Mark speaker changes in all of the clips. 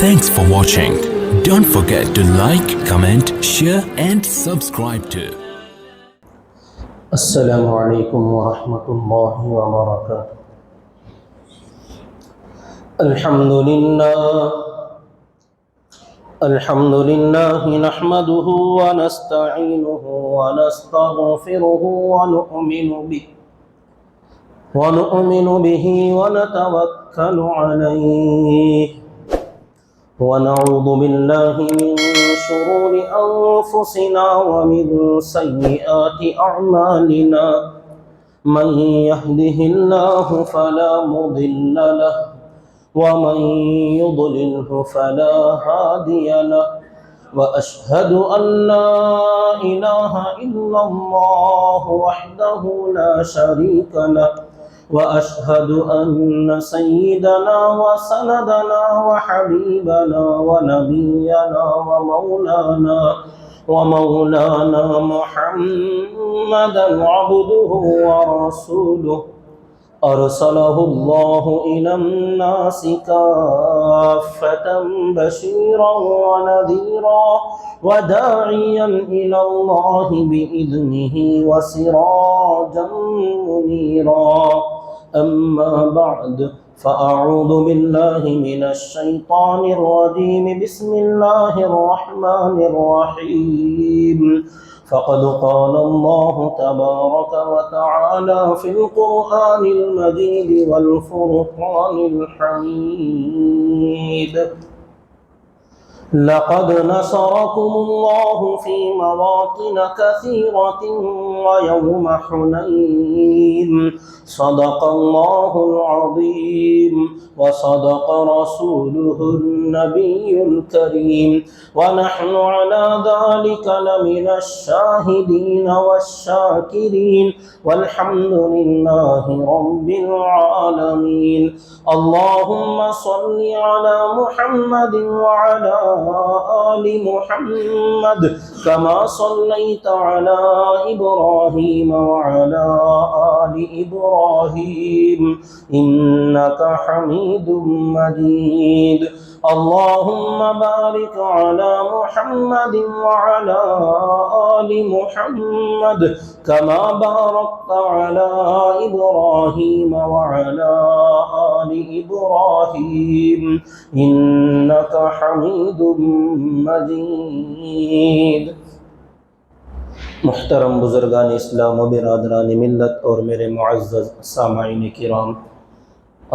Speaker 1: Thanks for watching. Don't forget to like, comment, share and subscribe to.
Speaker 2: السلام علیکم ورحمۃ اللہ وبرکاتہ۔ الحمد للہ نحمده ونستعینه ونستغفره ونؤمن به ونتوکل علیہ ونعوذ باللہ من شرور انفسنا ومن سیئات اعمالنا من يهده الله فلا مضل له ومن يضلله فلا هادي له وأشهد أن لا إله إلا الله وحده لا شريك له وأشهد أن سيدنا وسندنا وحبيبنا ونبينا ومولانا محمدا عبده ورسوله أرسله الله إلى الناس كافة بشيرا ونذيرا وداعيا إلى الله بإذنه وسراجا منيرا أما بعد فأعوذ بالله من الشيطان الرجيم بسم الله الرحمن الرحيم فقد قال الله تبارك وتعالى في القرآن المجيد والفرقان الحميد لقد نصركم الله في مواطن كثيرة ويوم حنين صدق الله العظيم وصدق رسوله النبي الكريم ونحن على ذلك لمن الشاهدين والشاكرين والحمد لله رب العالمين اللهم صل على محمد وعلى آل محمد كما صليت على إبراهيم وعلى آل إبراهيم إنك حميد مجيد اللهم بارك على محمد وعلى آل محمد كما باركت على إبراهيم وعلى آل إبراهيم إنك حميد مجيد۔ محترم بزرگان اسلام و برادران ملت اور میرے معزز سامعین کرام،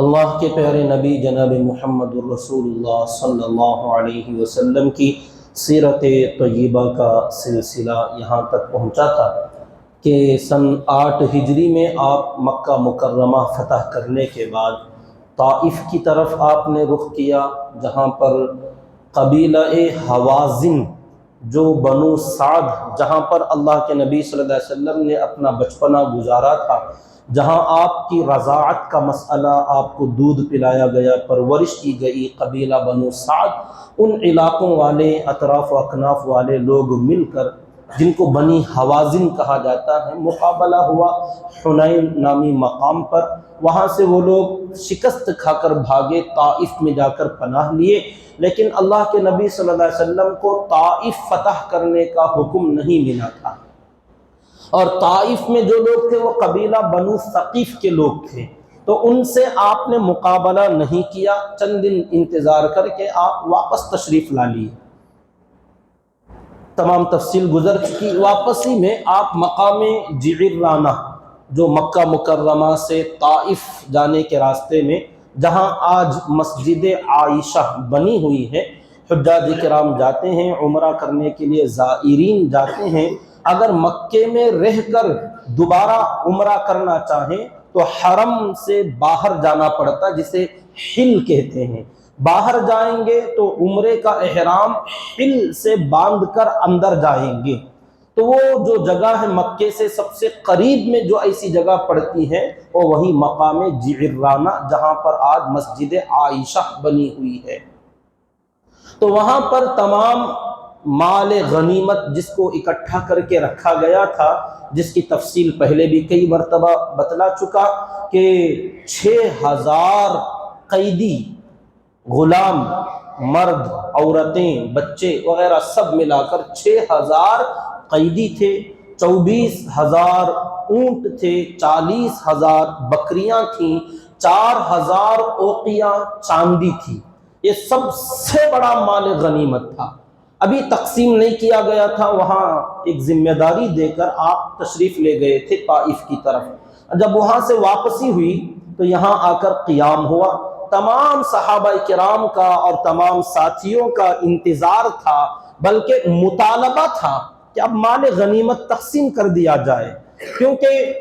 Speaker 2: اللہ کے پیارے نبی جناب محمد الرسول اللہ صلی اللہ علیہ وسلم کی سیرت طیبہ کا سلسلہ یہاں تک پہنچا تھا کہ سن 8 ہجری میں آپ مکہ مکرمہ فتح کرنے کے بعد طائف کی طرف آپ نے رخ کیا، جہاں پر قبیلہ حوازن جو بنو سعد، جہاں پر اللہ کے نبی صلی اللہ علیہ وسلم نے اپنا بچپنا گزارا تھا، جہاں آپ کی رضاعت کا مسئلہ، آپ کو دودھ پلایا گیا، پرورش کی گئی، قبیلہ بنو سعد، ان علاقوں والے، اطراف و اکناف والے لوگ مل کر، جن کو بنی حوازن کہا جاتا ہے، مقابلہ ہوا حنین نامی مقام پر۔ وہاں سے وہ لوگ شکست کھا کر بھاگے، طائف میں جا کر پناہ لیے، لیکن اللہ کے نبی صلی اللہ علیہ وسلم کو طائف فتح کرنے کا حکم نہیں ملا تھا، اور طائف میں جو لوگ تھے وہ قبیلہ بنو ثقیف کے لوگ تھے، تو ان سے آپ نے مقابلہ نہیں کیا، چند دن انتظار کر کے آپ واپس تشریف لا لیے۔ تمام تفصیل گزر چکی۔ واپسی میں آپ مقام جعرانہ، جو مکہ مکرمہ سے طائف جانے کے راستے میں، جہاں آج مسجد عائشہ بنی ہوئی ہے، حجاج کرام جاتے ہیں عمرہ کرنے کے لیے، زائرین جاتے ہیں۔ اگر مکے میں رہ کر دوبارہ عمرہ کرنا چاہیں تو حرم سے باہر جانا پڑتا، جسے حل کہتے ہیں۔ باہر جائیں گے تو عمرے کا احرام حل سے باندھ کر اندر جائیں گے، تو وہ جو جگہ ہے مکے سے سب سے قریب میں جو ایسی جگہ پڑتی ہے وہ وہی مقام جعرانہ، جہاں پر آج مسجد عائشہ بنی ہوئی ہے۔ تو وہاں پر تمام مال غنیمت جس کو اکٹھا کر کے رکھا گیا تھا، جس کی تفصیل پہلے بھی کئی مرتبہ بتلا چکا کہ 6000 قیدی غلام مرد، عورتیں، بچے وغیرہ سب ملا کر 6000 قیدی تھے، 24,000 اونٹ تھے، 40,000 بکریاں تھیں، 4,000 اوقیہ چاندی تھی۔ یہ سب سے بڑا مال غنیمت تھا۔ ابھی تقسیم نہیں کیا گیا تھا، وہاں ایک ذمہ داری دے کر آپ تشریف لے گئے تھے طائف کی طرف۔ جب وہاں سے واپسی ہوئی تو یہاں آ کر قیام ہوا، تمام صحابہ کرام کا اور تمام ساتھیوں کا انتظار تھا، بلکہ مطالبہ تھا کہ اب مال غنیمت تقسیم کر دیا جائے، کیونکہ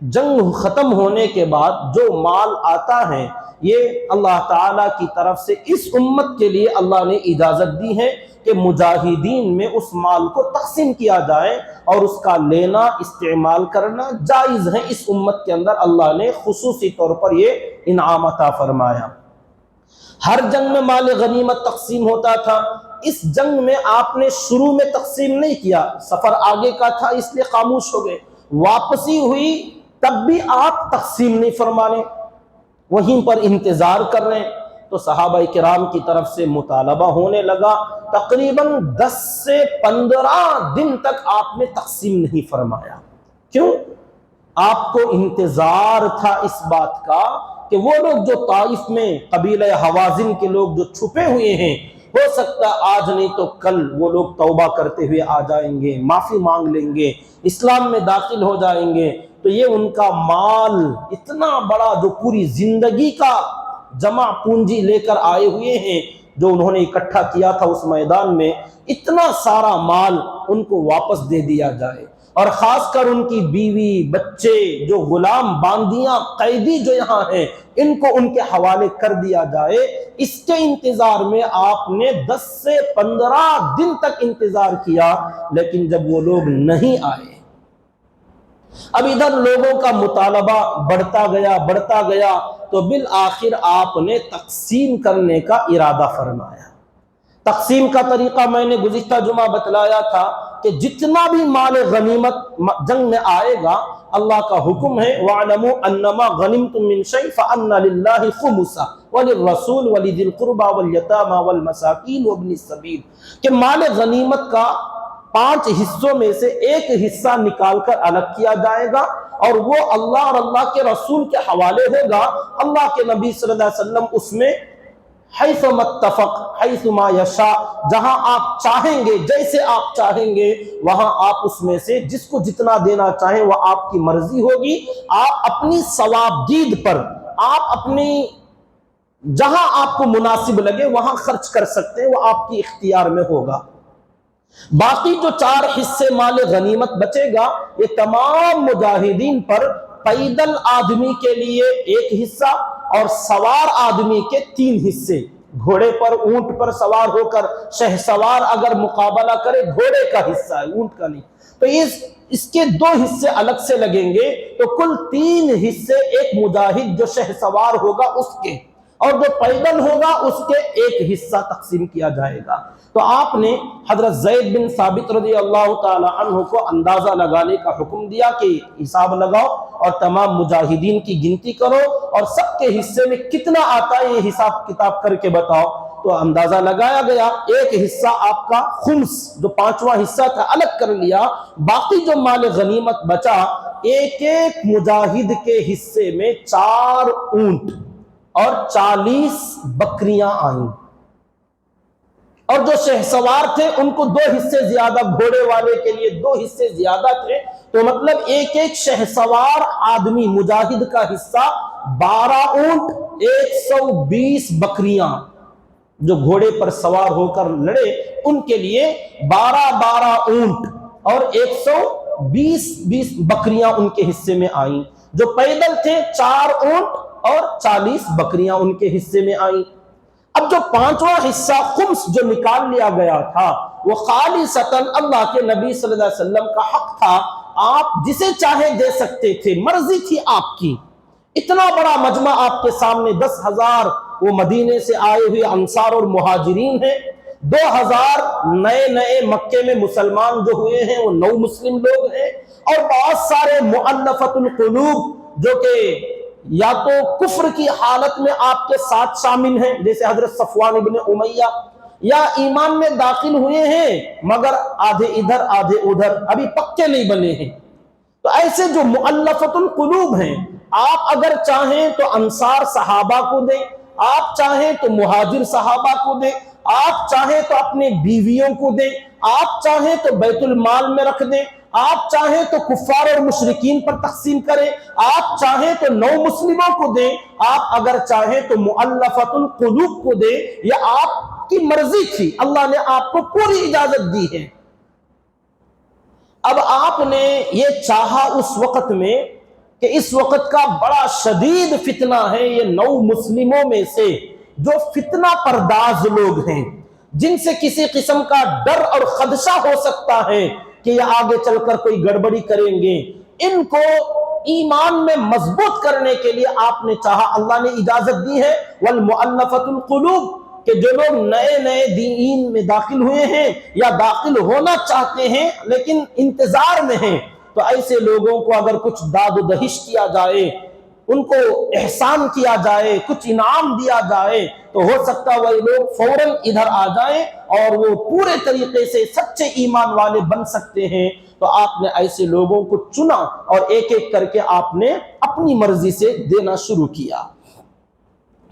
Speaker 2: جنگ ختم ہونے کے بعد جو مال آتا ہے یہ اللہ تعالیٰ کی طرف سے اس امت کے لیے اللہ نے اجازت دی ہے کہ مجاہدین میں اس مال کو تقسیم کیا جائے، اور اس کا لینا استعمال کرنا جائز ہے۔ اس امت کے اندر اللہ نے خصوصی طور پر یہ انعام عطا فرمایا۔ ہر جنگ میں مال غنیمت تقسیم ہوتا تھا، اس جنگ میں آپ نے شروع میں تقسیم نہیں کیا، سفر آگے کا تھا اس لیے خاموش ہو گئے، واپسی ہوئی تب بھی آپ تقسیم نہیں فرمانے، وہیں پر انتظار کر رہے ہیں۔ تو صحابہ کرام کی طرف سے مطالبہ ہونے لگا، تقریباً 10 سے 15 دن تک آپ نے تقسیم نہیں فرمایا۔ کیوں؟ آپ کو انتظار تھا اس بات کا کہ وہ لوگ جو طائف میں قبیلہ حوازن کے لوگ جو چھپے ہوئے ہیں، ہو سکتا آج نہیں تو کل وہ لوگ توبہ کرتے ہوئے آ جائیں گے، معافی مانگ لیں گے، اسلام میں داخل ہو جائیں گے، تو یہ ان کا مال اتنا بڑا جو پوری زندگی کا جمع پونجی لے کر آئے ہوئے ہیں، جو انہوں نے اکٹھا کیا تھا اس میدان میں، اتنا سارا مال ان کو واپس دے دیا جائے، اور خاص کر ان کی بیوی، بچے، جو غلام باندیاں، قیدی جو یہاں ہیں، ان کو ان کے حوالے کر دیا جائے۔ اس کے انتظار میں آپ نے 10 سے 15 دن تک انتظار کیا، لیکن جب وہ لوگ نہیں آئے، اب ادھر لوگوں کا مطالبہ بڑھتا گیا تو بالآخر آپ نے تقسیم کرنے کا ارادہ فرمایا۔ تقسیم کا طریقہ میں نے گزشتہ جمعہ بتلایا تھا کہ جتنا بھی مال غنیمت جنگ میں آئے گا، اللہ کا حکم ہے وَاعْلَمُوا أَنَّمَا غَنِمْتُم مِّن شَيْءٍ فَأَنَّ لِلَّهِ خُمُسَهُ وَلِلرَّسُولِ وَلِذِي الْقُرْبَى وَالْيَتَامَى وَالْمَسَاكِينِ وَابْنِ السَّبِيلِ، کہ مال غنیمت کا 5 حصوں میں سے ایک حصہ نکال کر الگ کیا جائے گا، اور وہ اللہ اور اللہ کے رسول کے حوالے ہوگا۔ اللہ کے نبی صلی اللہ علیہ وسلم اس میں حیث متفق حیث ما یشاء، جہاں آپ چاہیں گے، جیسے آپ چاہیں گے، وہاں آپ اس میں سے جس کو جتنا دینا چاہیں وہ آپ کی مرضی ہوگی۔ آپ اپنی ثوابدید پر، آپ اپنی جہاں آپ کو مناسب لگے وہاں خرچ کر سکتے ہیں، وہ آپ کی اختیار میں ہوگا۔ باقی جو 4 حصے مال غنیمت بچے گا، یہ تمام مجاہدین پر پیدل آدمی کے لیے 1 حصہ اور سوار آدمی کے 3 حصے، گھوڑے پر، اونٹ پر سوار ہو کر شہ سوار اگر مقابلہ کرے، گھوڑے کا حصہ ہے، اونٹ کا نہیں، تو اس کے 2 حصے الگ سے لگیں گے، تو کل 3 حصے ایک مجاہد جو شہ سوار ہوگا اس کے، اور جو پیدل ہوگا اس کے 1 حصہ تقسیم کیا جائے گا۔ تو آپ نے حضرت زید بن ثابت رضی اللہ تعالی عنہ کو اندازہ لگانے کا حکم دیا کہ حساب لگاؤ اور تمام مجاہدین کی گنتی کرو اور سب کے حصے میں کتنا آتا ہے یہ حساب کتاب کر کے بتاؤ۔ تو اندازہ لگایا گیا، 1 حصہ آپ کا خمس جو 5واں حصہ تھا الگ کر لیا، باقی جو مال غنیمت بچا، ایک مجاہد کے حصے میں 4 اونٹ اور 40 بکریاں آئیں، اور جو شہ سوار تھے ان کو 2 حصے زیادہ، گھوڑے والے کے لیے 2 حصے زیادہ تھے، تو مطلب ایک شہ سوار آدمی مجاہد کا حصہ 12 اونٹ، 120 بکریاں، جو گھوڑے پر سوار ہو کر لڑے ان کے لیے 12 اونٹ اور 120 بکریاں ان کے حصے میں آئیں، جو پیدل تھے 4 اونٹ اور 40 بکریاں ان کے حصے میں آئیں۔ اب جو 5واں حصہ خمس جو نکال لیا گیا تھا، وہ خالصتاً اللہ کے نبی صلی اللہ علیہ وسلم کا حق تھا، آپ جسے چاہے دے سکتے تھے، مرضی تھی آپ کی۔ اتنا بڑا مجمع آپ کے سامنے، 10,000 وہ مدینے سے آئے ہوئے انصار اور مہاجرین ہیں، 2,000 نئے مکے میں مسلمان جو ہوئے ہیں وہ نو مسلم لوگ ہیں، اور بہت سارے مؤلفۃ القلوب جو کہ یا تو کفر کی حالت میں آپ کے ساتھ شامل ہیں جیسے حضرت صفوان ابن امیہ، یا ایمان میں داخل ہوئے ہیں مگر آدھے ادھر آدھے ادھر، ابھی پکے نہیں بنے ہیں۔ تو ایسے جو مؤلفۃ القلوب ہیں، آپ اگر چاہیں تو انصار صحابہ کو دیں، آپ چاہیں تو مہاجر صحابہ کو دیں، آپ چاہیں تو اپنے بیویوں کو دیں، آپ چاہیں تو بیت المال میں رکھ دیں، آپ چاہیں تو کفار اور مشرکین پر تقسیم کریں، آپ چاہیں تو نو مسلموں کو دیں، آپ اگر چاہیں تو مؤلفۃ القلوب کو دیں، یہ آپ کی مرضی تھی، اللہ نے آپ کو پوری اجازت دی ہے۔ اب آپ نے یہ چاہا اس وقت میں کہ اس وقت کا بڑا شدید فتنہ ہے، یہ نو مسلموں میں سے جو فتنہ پرداز لوگ ہیں، جن سے کسی قسم کا ڈر اور خدشہ ہو سکتا ہے کہ یہ آگے چل کر کوئی گڑبڑی کریں گے، ان کو ایمان میں مضبوط کرنے کے لیے آپ نے چاہا، اللہ نے اجازت دی ہے والمؤلفۃ القلوب، کہ جو لوگ نئے نئے دین میں داخل ہوئے ہیں یا داخل ہونا چاہتے ہیں لیکن انتظار میں ہیں، تو ایسے لوگوں کو اگر کچھ داد و دہش کیا جائے، ان کو احسان کیا جائے، کچھ انعام دیا جائے، تو ہو سکتا ہے وہ لوگ فوراً ادھر آ جائیں اور وہ پورے طریقے سے سچے ایمان والے بن سکتے ہیں۔ تو آپ نے ایسے لوگوں کو چنا اور ایک ایک کر کے آپ نے اپنی مرضی سے دینا شروع کیا۔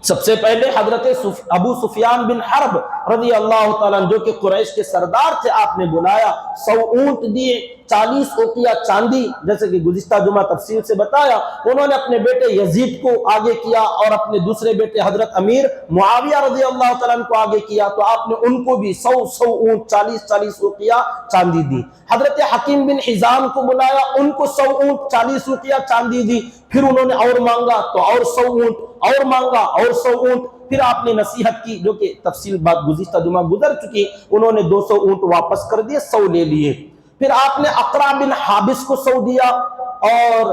Speaker 2: سب سے پہلے حضرت ابو سفیان بن حرب رضی اللہ تعالیٰ جو کہ قریش کے سردار تھے، آپ نے بلایا، 100 اونٹ دیے، 40 اوقیہ چاندی، جیسے کہ گزشتہ جمعہ تفصیل سے بتایا۔ انہوں نے اپنے بیٹے یزید کو آگے کیا اور اپنے دوسرے بیٹے حضرت امیر معاویہ رضی اللہ تعالیٰ کو آگے کیا، تو آپ نے ان کو بھی 100 اونٹ 40 اوقیہ چاندی دی۔ حضرت حکیم بن حزام کو بلایا، ان کو 100 اونٹ 40 اوقیہ چاندی دی۔ پھر انہوں نے اور مانگا تو اور 100 اونٹ، اور مانگا اور 100 اونٹ۔ پھر آپ نے نصیحت کی، جو کہ تفصیل بات گزشتہ جمعہ گزر چکی، انہوں نے 200 اونٹ واپس کر دیے، 100 لے لیے۔ پھر آپ نے اقرع بن حابس کو 100 دیا، اور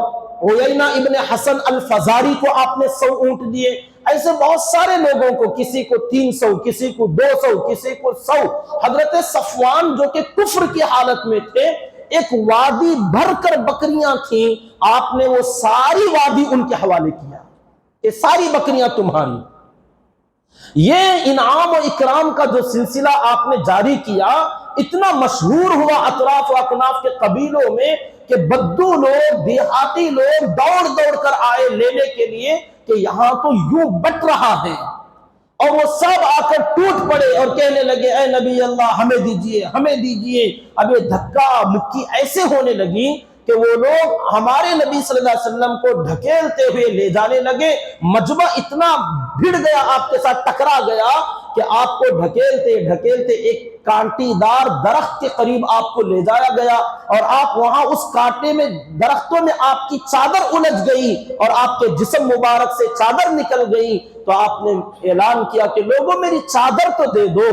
Speaker 2: عیینہ ابن حسن الفزاری کو آپ نے 100 اونٹ دیے۔ ایسے بہت سارے لوگوں کو، کسی کو 300، کسی کو 200، کسی کو 100۔ حضرت صفوان جو کہ کفر کی حالت میں تھے، ایک وادی بھر کر بکریاں تھیں، آپ نے وہ ساری وادی ان کے حوالے کیا کہ ساری بکریاں تمہاری۔ یہ انعام و اکرام کا جو سلسلہ آپ نے جاری کیا، اتنا مشہور ہوا اطراف و اکناف کے قبیلوں میں کہ بدو لوگ، دیہاتی لوگ دوڑ دوڑ کر آئے لینے کے لیے کہ یہاں تو یوں بٹ رہا ہے، اور وہ سب آ کر ٹوٹ پڑے اور کہنے لگے اے نبی اللہ ہمیں دیجئے، ہمیں دیجئے۔ اب یہ دھکا مکی ایسے ہونے لگی کہ وہ لوگ ہمارے نبی صلی اللہ علیہ وسلم کو ڈھکیلتے ہوئے لے جانے لگے۔ مجمع اتنا بھیڑ گیا، آپ کے ساتھ ٹکرا گیا کہ آپ کو ڈھکیلتے ڈھکیلتے ایک کانٹی دار درخت کے قریب آپ کو لے جایا گیا، اور آپ وہاں اس کانٹے میں، درختوں میں آپ کی چادر الجھ گئی اور آپ کے جسم مبارک سے چادر نکل گئی۔ تو آپ نے اعلان کیا کہ لوگوں میری چادر تو دے دو،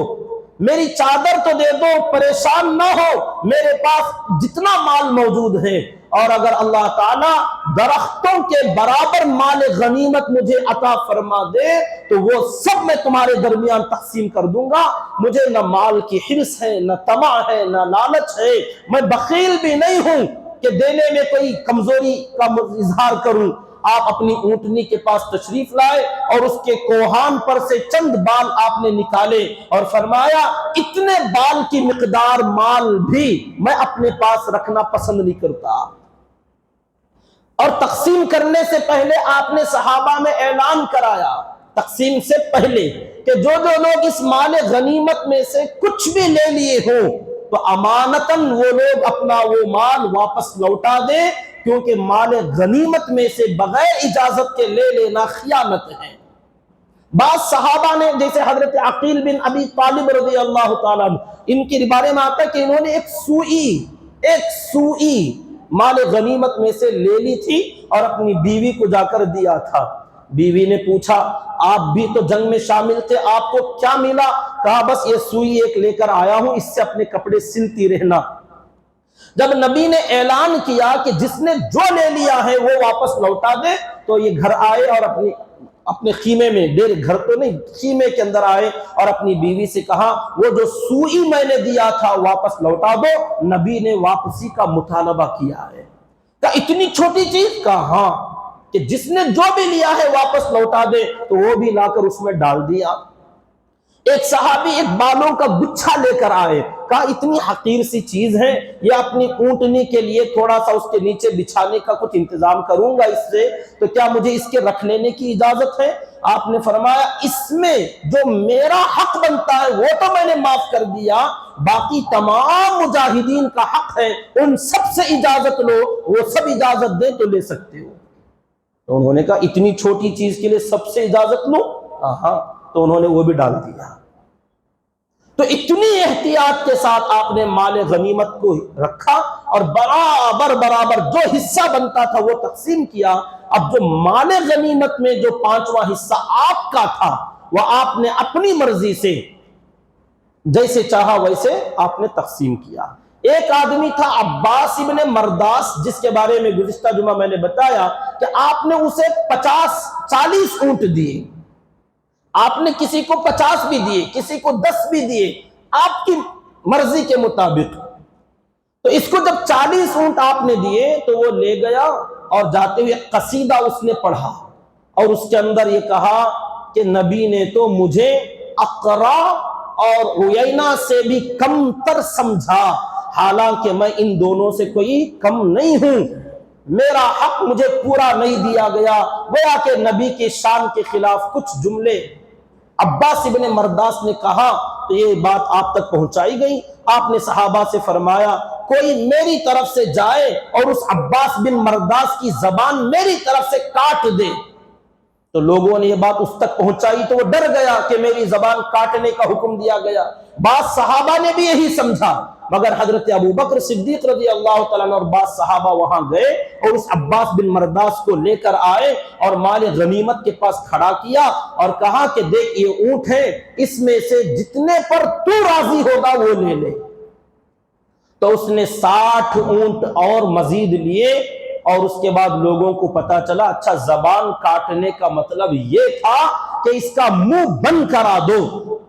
Speaker 2: میری چادر تو دے دو، پریشان نہ ہو، میرے پاس جتنا مال موجود ہے، اور اگر اللہ تعالیٰ درختوں کے برابر مال غنیمت مجھے عطا فرما دے تو وہ سب میں تمہارے درمیان تقسیم کر دوں گا۔ مجھے نہ مال کی حرص ہے، نہ طمع ہے، نہ لالچ ہے، میں بخیل بھی نہیں ہوں کہ دینے میں کوئی کمزوری کا اظہار کروں۔ آپ اپنی اونٹنی کے پاس تشریف لائے اور اس کے کوہان پر سے چند بال آپ نے نکالے اور فرمایا اتنے بال کی مقدار مال بھی میں اپنے پاس رکھنا پسند نہیں کرتا۔ اور تقسیم کرنے سے پہلے آپ نے صحابہ میں اعلان کرایا، تقسیم سے پہلے، کہ جو جو لوگ اس مال غنیمت میں سے کچھ بھی لے لیے ہوں تو امانتاً وہ لوگ اپنا وہ مال واپس لوٹا دیں، کیونکہ مال غنیمت میں سے بغیر اجازت کے لے لینا خیانت ہے۔ بعض صحابہ نے، جیسے حضرت عقیل بن ابی طالب رضی اللہ تعالیٰ عنہ، ان کے بارے میں آتا ہے کہ انہوں نے ایک سوئی مال غنیمت میں سے لے لی تھی اور اپنی بیوی کو جا کر دیا تھا۔ بیوی نے پوچھا آپ بھی تو جنگ میں شامل تھے، آپ کو کیا ملا؟ کہا بس یہ سوئی ایک لے کر آیا ہوں، اس سے اپنے کپڑے سلتی رہنا۔ جب نبی نے اعلان کیا کہ جس نے جو لے لیا ہے وہ واپس لوٹا دے، تو یہ گھر آئے اور اپنے خیمے میں، گھر تو نہیں، خیمے کے اندر آئے اور اپنی بیوی سے کہا وہ جو سوئی میں نے دیا تھا واپس لوٹا دو۔ نبی نے واپسی کا مطالبہ کیا ہے۔ کہا اتنی چھوٹی چیز؟ کہا ہاں۔ کہ جس نے جو بھی لیا ہے واپس لوٹا دے، تو وہ بھی لا کر اس میں ڈال دیا۔ ایک صحابی ایک بالوں کا گچھا لے کر آئے، کہا اتنی حقیر سی چیز ہے، یہ اپنی اونٹنی کے لیے تھوڑا سا اس کے نیچے بچھانے کا کچھ انتظام کروں گا اس سے، تو کیا مجھے اس کے رکھ لینے کی اجازت ہے؟ آپ نے فرمایا اس میں جو میرا حق بنتا ہے وہ تو میں نے معاف کر دیا، باقی تمام مجاہدین کا حق ہے، ان سب سے اجازت لو، وہ سب اجازت دیں تو لے سکتے ہو۔ تو انہوں نے کہا اتنی چھوٹی چیز کے لیے سب سے اجازت لو؟ ہاں، تو انہوں نے وہ بھی ڈال دیا۔ تو اتنی احتیاط کے ساتھ آپ نے مال غنیمت کو رکھا اور برابر جو حصہ بنتا تھا وہ تقسیم کیا۔ اب جو مال غنیمت میں جو 5واں حصہ آپ کا تھا، وہ آپ نے اپنی مرضی سے جیسے چاہا ویسے آپ نے تقسیم کیا۔ ایک آدمی تھا عباس ابن مرداس، جس کے بارے میں گزشتہ جمعہ میں نے بتایا کہ آپ نے اسے 40 اونٹ دیے، آپ نے کسی کو 50 بھی دیے، کسی کو 10 بھی دیے، آپ کی مرضی کے مطابق۔ تو اس کو جب 40 اونٹ آپ نے دیے تو وہ لے گیا اور جاتے ہوئے قصیدہ اس نے پڑھا، اور اس کے اندر یہ کہا کہ نبی نے تو مجھے اقرا اور عیینہ سے بھی کم تر سمجھا، حالانکہ میں ان دونوں سے کوئی کم نہیں ہوں، میرا حق مجھے پورا نہیں دیا گیا۔ گویا کہ نبی کی شان کے خلاف کچھ جملے عباس ابن مرداس نے کہا، تو یہ بات آپ تک پہنچائی گئی۔ آپ نے صحابہ سے فرمایا کوئی میری طرف سے جائے اور اس عباس بن مرداس کی زبان میری طرف سے کاٹ دے، تو لوگوں نے یہ بات اس تک پہنچائی تو وہ ڈر گیا کہ میری زبان کاٹنے کا حکم دیا گیا۔ بعض صحابہ نے بھی یہی سمجھا، مگر حضرت ابوبکر صدیق رضی اللہ تعالیٰ عنہ اور بعض صحابہ وہاں گئے اور اس عباس بن مرداس کو لے کر آئے اور مال غنیمت کے پاس کھڑا کیا اور کہا کہ دیکھ یہ اونٹ ہے، اس میں سے جتنے پر تو راضی ہوگا وہ لے لے۔ تو اس نے 60 اونٹ اور مزید لیے، اور اس کے بعد لوگوں کو پتا چلا اچھا زبان کاٹنے کا مطلب یہ تھا کہ اس کا منہ بند کرا دو،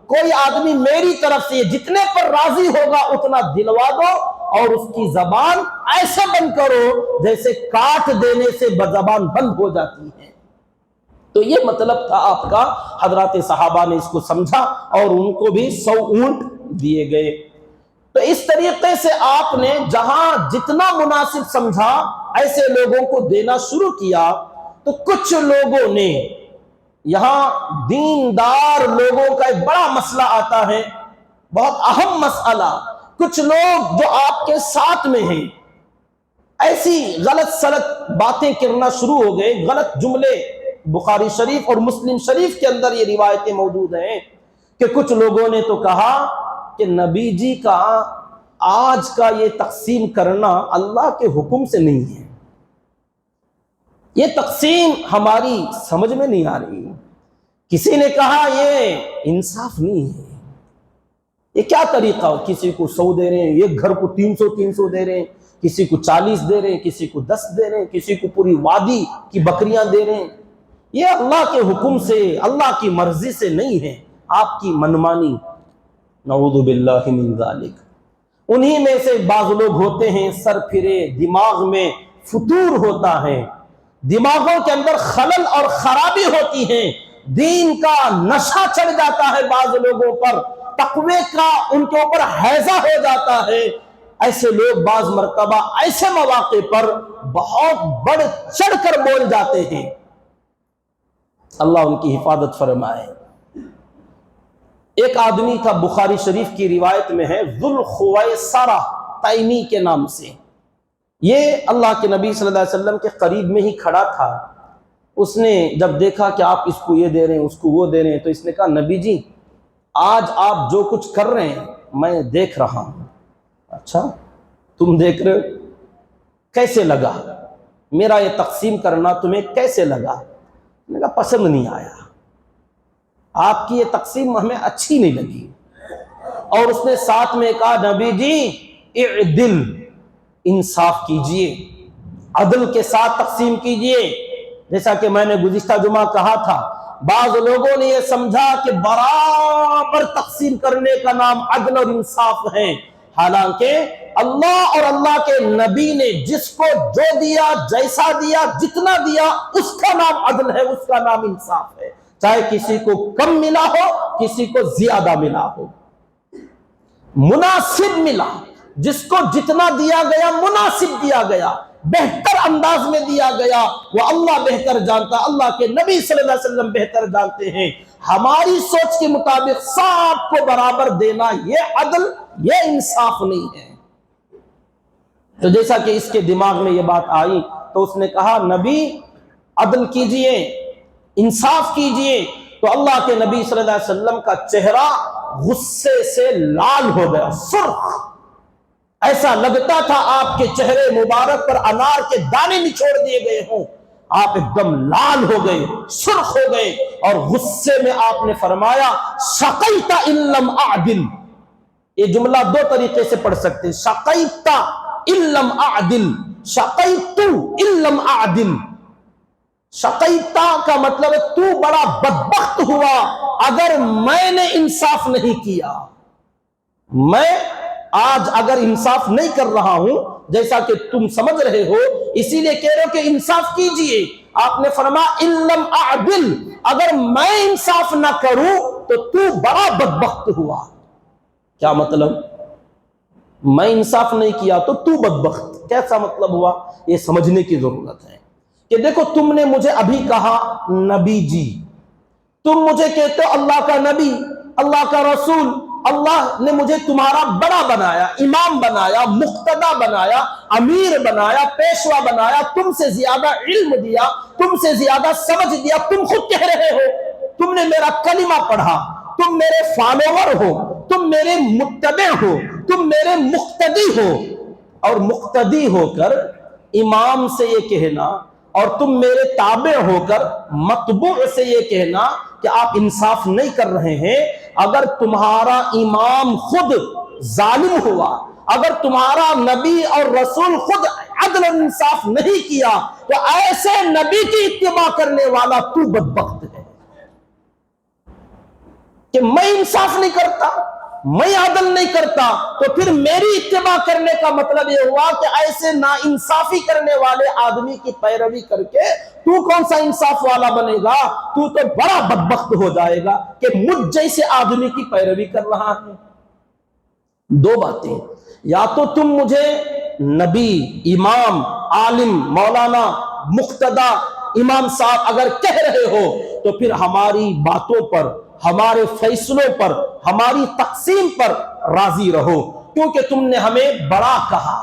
Speaker 2: کوئی آدمی میری طرف سے جتنے پر راضی ہوگا اتنا دلوا دو، اور اس کی زبان ایسے بند کرو جیسے کاٹ دینے سے زبان بند ہو جاتی ہے۔ تو یہ مطلب تھا آپ کا۔ حضرات صحابہ نے اس کو سمجھا اور ان کو بھی 100 اونٹ دیے گئے۔ تو اس طریقے سے آپ نے جہاں جتنا مناسب سمجھا ایسے لوگوں کو دینا شروع کیا۔ تو کچھ لوگوں نے، یہاں دیندار لوگوں کا ایک بڑا مسئلہ آتا ہے، بہت اہم مسئلہ، کچھ لوگ جو آپ کے ساتھ میں ہیں ایسی غلط سلط باتیں کرنا شروع ہو گئے، غلط جملے۔ بخاری شریف اور مسلم شریف کے اندر یہ روایتیں موجود ہیں کہ کچھ لوگوں نے تو کہا کہ نبی جی کا آج کا یہ تقسیم کرنا اللہ کے حکم سے نہیں ہے، یہ تقسیم ہماری سمجھ میں نہیں آ رہی۔ کسی نے کہا یہ انصاف نہیں ہے، یہ کیا طریقہ ہو، کسی کو 100 دے رہے ہیں، ایک گھر کو 300 دے رہے ہیں، کسی کو 40 دے رہے ہیں، کسی کو 10 دے رہے ہیں، کسی کو پوری وادی کی بکریاں دے رہے ہیں۔ یہ اللہ کے حکم سے، اللہ کی مرضی سے نہیں ہے، آپ کی منمانی۔ نعوذ باللہ من ذالک۔ انہی میں سے بعض لوگ ہوتے ہیں سر پھرے، دماغ میں فتور ہوتا ہے، دماغوں کے اندر خلل اور خرابی ہوتی ہے، دین کا نشہ چڑھ جاتا ہے بعض لوگوں پر، تقوی کا ان کے اوپر ہیضہ ہو جاتا ہے۔ ایسے لوگ بعض مرتبہ ایسے مواقع پر بہت بڑھ چڑھ کر بول جاتے ہیں، اللہ ان کی حفاظت فرمائے۔ ایک آدمی تھا، بخاری شریف کی روایت میں ہے، ذوالخویصرہ تیمی کے نام سے، یہ اللہ کے نبی صلی اللہ علیہ وسلم کے قریب میں ہی کھڑا تھا۔ اس نے جب دیکھا کہ آپ اس کو یہ دے رہے ہیں، اس کو وہ دے رہے ہیں، تو اس نے کہا نبی جی آج آپ جو کچھ کر رہے ہیں میں دیکھ رہا ہوں۔ اچھا تم دیکھ رہے ہو، کیسے لگا میرا یہ تقسیم کرنا، تمہیں کیسے لگا؟ میں نے کہا پسند نہیں آیا، آپ کی یہ تقسیم ہمیں اچھی نہیں لگی۔ اور اس نے ساتھ میں کہا نبی جی اعدل، انصاف کیجئے، عدل کے ساتھ تقسیم کیجئے۔ جیسا کہ میں نے گزشتہ جمعہ کہا تھا، بعض لوگوں نے یہ سمجھا کہ برابر تقسیم کرنے کا نام عدل اور انصاف ہے، حالانکہ اللہ اور اللہ کے نبی نے جس کو جو دیا، جیسا دیا، جتنا دیا، اس کا نام عدل ہے، اس کا نام انصاف ہے، چاہے کسی کو کم ملا ہو، کسی کو زیادہ ملا ہو، مناسب ملا، جس کو جتنا دیا گیا مناسب دیا گیا، بہتر انداز میں دیا گیا، وہ اللہ بہتر جانتا، اللہ کے نبی صلی اللہ علیہ وسلم بہتر جانتے ہیں۔ ہماری سوچ کے مطابق سب کو برابر دینا یہ عدل، یہ انصاف نہیں ہے۔ تو جیسا کہ اس کے دماغ میں یہ بات آئی تو اس نے کہا نبی عدل کیجئے، انصاف کیجئے۔ تو اللہ کے نبی صلی اللہ علیہ وسلم کا چہرہ غصے سے لال ہو گیا، سرخ، ایسا لگتا تھا آپ کے چہرے مبارک پر انار کے دانے نچوڑ دیے گئے ہوں۔ آپ ایک دم لال ہو گئے، سرخ ہو گئے، اور غصے میں آپ نے فرمایا شقیت ان لم اعدل۔ یہ جملہ دو طریقے سے پڑھ سکتے ہیں، شقیت ان لم اعدل، شقیت ان لم اعدل۔ شقیتا کا مطلب ہے تو بڑا بدبخت ہوا اگر میں نے انصاف نہیں کیا۔ میں آج اگر انصاف نہیں کر رہا ہوں جیسا کہ تم سمجھ رہے ہو، اسی لیے کہہ رہے ہو کہ انصاف کیجئے۔ آپ نے فرمایا ان لم اعدل، اگر میں انصاف نہ کروں تو بڑا بدبخت ہوا۔ کیا مطلب؟ میں انصاف نہیں کیا تو بدبخت، کیسا مطلب ہوا؟ یہ سمجھنے کی ضرورت ہے کہ دیکھو تم نے مجھے ابھی کہا نبی جی، تم مجھے کہتے ہو اللہ کا نبی، اللہ کا رسول، اللہ نے مجھے تمہارا بڑا بنایا، امام بنایا، مقتدا بنایا، امیر بنایا، پیشوا بنایا، تم سے زیادہ علم دیا، تم سے زیادہ سمجھ دیا۔ تم خود کہہ رہے ہو، تم نے میرا کلمہ پڑھا، تم میرے فالوور ہو، تم میرے متبع ہو، تم میرے مقتدی ہو، اور مقتدی ہو کر امام سے یہ کہنا اور تم میرے تابع ہو کر متبوع سے یہ کہنا کہ آپ انصاف نہیں کر رہے ہیں۔ اگر تمہارا امام خود ظالم ہوا، اگر تمہارا نبی اور رسول خود عدل و انصاف نہیں کیا، تو ایسے نبی کی اتباع کرنے والا تو بدبخت ہے کہ میں انصاف نہیں کرتا، میں عدل نہیں کرتا، تو پھر میری اتباع کرنے کا مطلب یہ ہوا کہ ایسے ناانصافی کرنے والے آدمی کی پیروی کر کے تو کون سا انصاف والا بنے گا؟ تو بڑا بدبخت ہو جائے گا کہ مجھ جیسے آدمی کی پیروی کر رہا ہے۔ دو باتیں، یا تو تم مجھے نبی، امام، عالم، مولانا، مقتدا، امام صاحب اگر کہہ رہے ہو تو پھر ہماری باتوں پر، ہمارے فیصلوں پر، ہماری تقسیم پر راضی رہو، کیونکہ تم نے ہمیں بڑا کہا،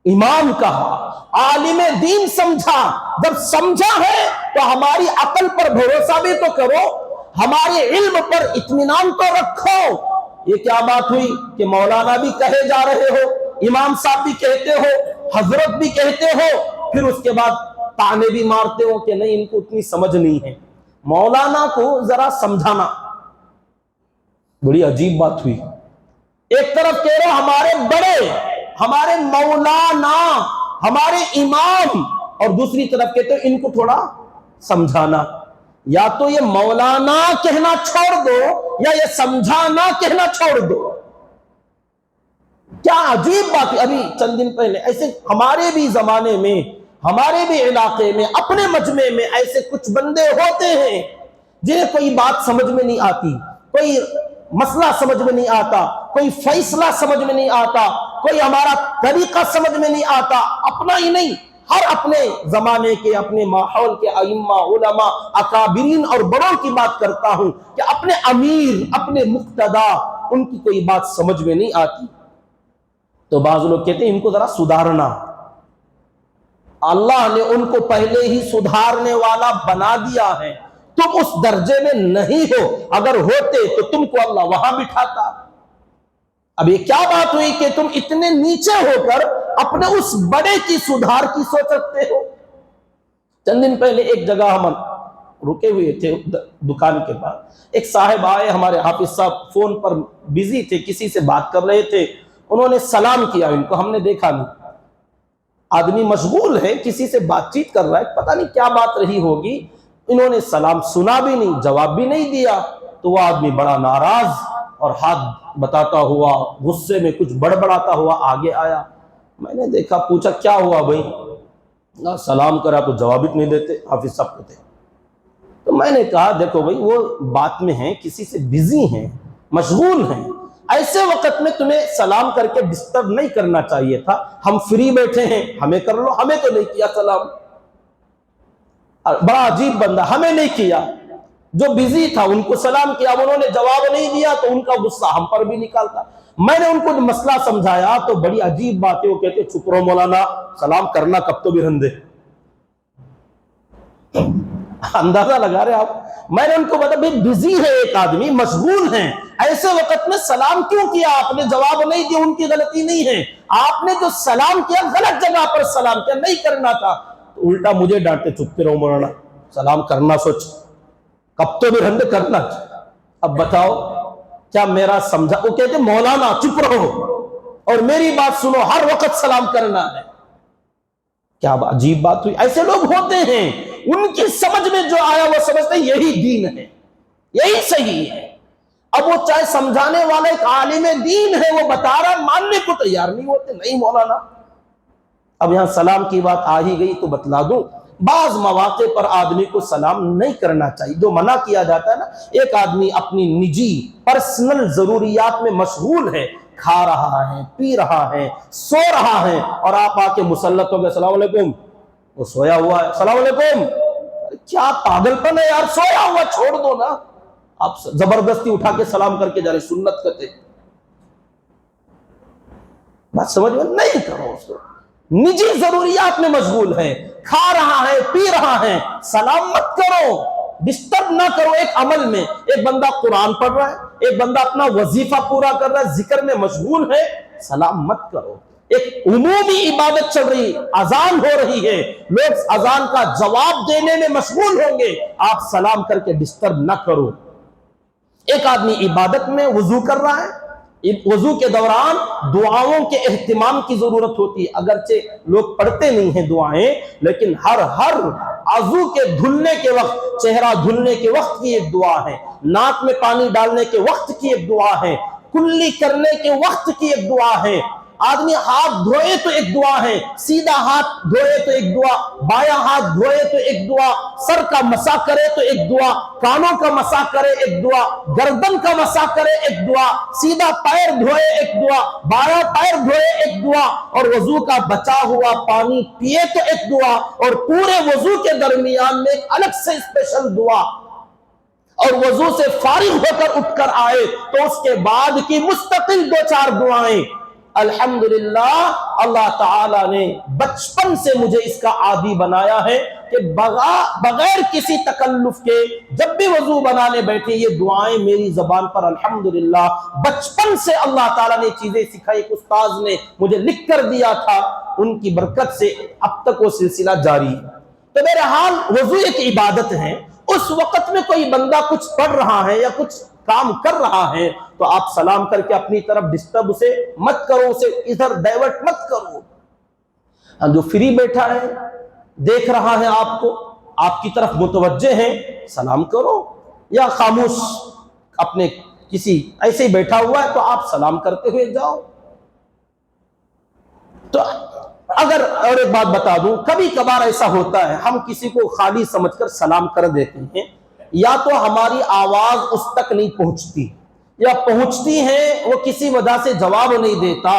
Speaker 2: امام کہا، عالم دین سمجھا۔ جب سمجھا ہے تو ہماری عقل پر بھروسہ بھی تو کرو، ہمارے علم پر اطمینان تو رکھو۔ یہ کیا بات ہوئی کہ مولانا بھی کہے جا رہے ہو، امام صاحب بھی کہتے ہو، حضرت بھی کہتے ہو، پھر اس کے بعد تانے بھی مارتے ہو کہ نہیں ان کو اتنی سمجھ نہیں ہے۔ مولانا کو ذرا سمجھانا، بڑی عجیب بات ہوئی۔ ایک طرف کہہ رہے ہمارے بڑے، ہمارے مولانا، ہمارے امام، اور دوسری طرف کہتے ہیں ان کو تھوڑا سمجھانا۔ یا تو یہ مولانا کہنا چھوڑ دو یا یہ سمجھانا کہنا چھوڑ دو۔ کیا عجیب بات ہے۔ ابھی چند دن پہلے ایسے ہمارے بھی زمانے میں، ہمارے بھی علاقے میں، اپنے مجمع میں ایسے کچھ بندے ہوتے ہیں جنہیں کوئی بات سمجھ میں نہیں آتی، کوئی مسئلہ سمجھ میں نہیں آتا، کوئی فیصلہ سمجھ میں نہیں آتا، کوئی ہمارا طریقہ سمجھ میں نہیں آتا۔ اپنا ہی نہیں، ہر اپنے زمانے کے، اپنے ماحول کے ائمہ، علماء، اکابرین اور بڑوں کی بات کرتا ہوں کہ اپنے امیر، اپنے مقتدا، ان کی کوئی بات سمجھ میں نہیں آتی تو بعض لوگ کہتے ہیں ان کو ذرا سدھارنا۔ اللہ نے ان کو پہلے ہی سدھارنے والا بنا دیا ہے، تم اس درجے میں نہیں ہو، اگر ہوتے تو تم کو اللہ وہاں بٹھاتا۔ اب یہ کیا بات ہوئی کہ تم اتنے نیچے ہو کر اپنے اس بڑے کی سدھار کی سوچ رکھتے ہو؟ چند دن پہلے ایک جگہ ہم رکے ہوئے تھے دکان کے پاس، ایک صاحب آئے، ہمارے حافظ صاحب فون پر بزی تھے، کسی سے بات کر رہے تھے، انہوں نے سلام کیا، ان کو ہم نے دیکھا نہیں، آدمی مشغول ہے، کسی سے بات چیت کر رہا ہے، پتہ نہیں کیا بات رہی ہوگی، انہوں نے سلام سنا بھی نہیں، جواب بھی نہیں دیا، تو وہ آدمی بڑا ناراض اور ہاتھ بتاتا ہوا غصے میں کچھ بڑبڑاتا ہوا آگے آیا. میں نے دیکھا، پوچھا کیا ہوا بھائی؟ سلام کرا تو جواب ہی نہیں دیتے حافظ صاحب کہتے. تو میں نے کہا دیکھو بھائی، وہ بات میں ہیں، کسی سے بزی ہیں، مشغول ہیں، ایسے وقت میں تمہیں سلام کر کے ڈسٹرب نہیں کرنا چاہیے تھا. ہم فری بیٹھے ہیں، ہمیں کر لو، ہمیں تو نہیں کیا سلام. بڑا عجیب بندہ، ہمیں نہیں کیا، جو بزی تھا ان کو سلام کیا، انہوں نے جواب نہیں دیا تو ان کا غصہ ہم پر بھی نکالتا. میں نے ان کو مسئلہ سمجھایا تو بڑی عجیب بات ہے، وہ کہتے چپ رہو مولانا، سلام کرنا کب تو بھی رندے. اندازہ لگا رہے آپ؟ میں نے ان کو بتا بھائی بزی ہے ایک آدمی، مشغول ہیں، ایسے وقت میں سلام کیوں کیا آپ نے؟ جواب نہیں دیا، ان کی غلطی نہیں ہے، آپ نے جو سلام کیا غلط جگہ پر سلام کیا، نہیں کرنا تھا. تو الٹا مجھے ڈانٹتے چپتے رہو مولانا، سلام کرنا سوچ کب تو بھی رند کرنا. اب بتاؤ کیا میرا سمجھا؟ وہ کہتے مولانا چپ رہو اور میری بات سنو، ہر وقت سلام کرنا ہے. کیا عجیب بات ہوئی. ایسے لوگ ہوتے ہیں، ان کی سمجھ میں جو آیا وہ سمجھتے ہیں یہی دین ہے، یہی صحیح ہے. اب وہ چاہے سمجھانے والا ایک عالم دین ہے، وہ بتا رہا، ماننے کو تیار نہیں ہوتے. نہیں مولانا. اب یہاں سلام کی بات آ ہی گئی تو بتلا دوں، بعض مواقع پر آدمی کو سلام نہیں کرنا چاہیے. جو منع کیا جاتا ہے نا، ایک آدمی اپنی نجی پرسنل ضروریات میں مشغول ہے، کھا رہا ہے، پی رہا ہے، سو رہا ہے، اور آپ آ کے مسلط ہو گئے السلام علیکم، وہ سویا ہوا ہے، السلام علیکم. کیا پاگل پن ہے یار، سویا ہوا چھوڑ دو نا. آپ زبردستی اٹھا کے سلام کر کے جا رہے، سنت کرتے. بات سمجھ میں نہیں کرو اس کو. نجی ضروریات میں مشغول ہے، کھا رہا ہے، پی رہا ہے، سلام مت کرو، ڈسٹرب نہ کرو. ایک عمل میں ایک بندہ قرآن پڑھ رہا ہے، ایک بندہ اپنا وظیفہ پورا کر رہا ہے، ذکر میں مشغول ہے، سلام مت کرو. ایک عمومی عبادت چل رہی، اذان ہو رہی ہے، لوگ اذان کا جواب دینے میں مشغول ہوں گے، آپ سلام کر کے ڈسٹرب نہ کرو. ایک آدمی عبادت میں وضو کر رہا ہے، وضو کے دوران دعاؤں کے اہتمام کی ضرورت ہوتی ہے. اگرچہ لوگ پڑھتے نہیں ہیں دعائیں، لیکن ہر عضو کے دھلنے کے وقت، چہرہ دھلنے کے وقت کی ایک دعا ہے، ناک میں پانی ڈالنے کے وقت کی ایک دعا ہے، کلی کرنے کے وقت کی ایک دعا ہے. آدمی ہاتھ دھوئے تو ایک دعا ہے، سیدھا ہاتھ دھوئے تو ایک دعا، بایاں ہاتھ دھوئے تو ایک دعا، سر کا مسح کرے تو ایک دعا، کانوں کا مسح کرے ایک دعا، گردن کا مسح کرے ایک دعا، سیدھا پیر دھوئے ایک دعا، بایاں پیر دھوئے ایک دعا، اور وضو کا بچا ہوا پانی پیے تو ایک دعا، اور پورے وضو کے درمیان میں ایک الگ سے اسپیشل دعا، اور وضو سے فارغ ہو کر اٹھ کر آئے تو اس کے بعد کی مستقل 2-4 دعائیں. الحمدللہ اللہ تعالیٰ نے بچپن سے مجھے اس کا عادی بنایا ہے کہ بغیر کسی تکلف کے جب بھی وضو بنانے بیٹھے یہ دعائیں میری زبان پر الحمدللہ بچپن سے اللہ تعالیٰ نے چیزیں سکھائی. ایک استاذ نے مجھے لکھ کر دیا تھا، ان کی برکت سے اب تک وہ سلسلہ جاری ہے. تو میرے حال وضو ایک عبادت ہے، اس وقت میں کوئی بندہ کچھ پڑھ رہا ہے یا کچھ کام کر رہا ہے تو آپ سلام کر کے اپنی طرف ڈسٹرب اسے مت کرو، اسے ادھر ڈائیورٹ مت کرو. جو فری بیٹھا ہے، دیکھ رہا ہے آپ کو، آپ کی طرف متوجہ ہے، سلام کرو. یا خاموش اپنے کسی ایسے ہی بیٹھا ہوا ہے تو آپ سلام کرتے ہوئے جاؤ. تو اگر اور ایک بات بتا دوں، کبھی کبھار ایسا ہوتا ہے ہم کسی کو خالی سمجھ کر سلام کر دیتے ہیں، یا تو ہماری آواز اس تک نہیں پہنچتی، یا پہنچتی ہے وہ کسی وجہ سے جواب نہیں دیتا،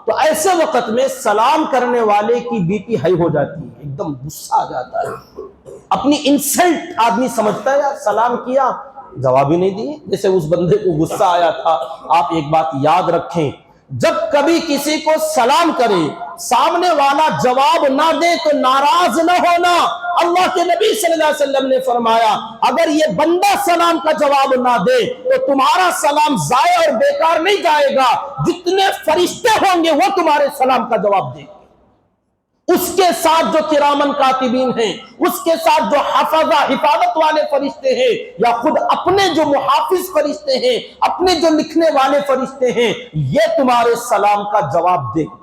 Speaker 2: تو ایسے وقت میں سلام کرنے والے کی بی پی ہائی ہو جاتی ہے، ایک دم غصہ آ جاتا ہے، اپنی انسلٹ آدمی سمجھتا ہے. یار سلام کیا، جواب ہی نہیں دیے. جیسے اس بندے کو غصہ آیا تھا. آپ ایک بات یاد رکھیں، جب کبھی کسی کو سلام کرے سامنے والا جواب نہ دے تو ناراض نہ ہونا. اللہ کے نبی صلی اللہ علیہ وسلم نے فرمایا اگر یہ بندہ سلام کا جواب نہ دے تو تمہارا سلام ضائع اور بیکار نہیں جائے گا، جتنے فرشتے ہوں گے وہ تمہارے سلام کا جواب دیں گے. اس کے ساتھ جو کرامن کاتبین ہیں، اس کے ساتھ جو حفاظت والے فرشتے ہیں، یا خود اپنے جو محافظ فرشتے ہیں، اپنے جو لکھنے والے فرشتے ہیں، یہ تمہارے سلام کا جواب دیں گے.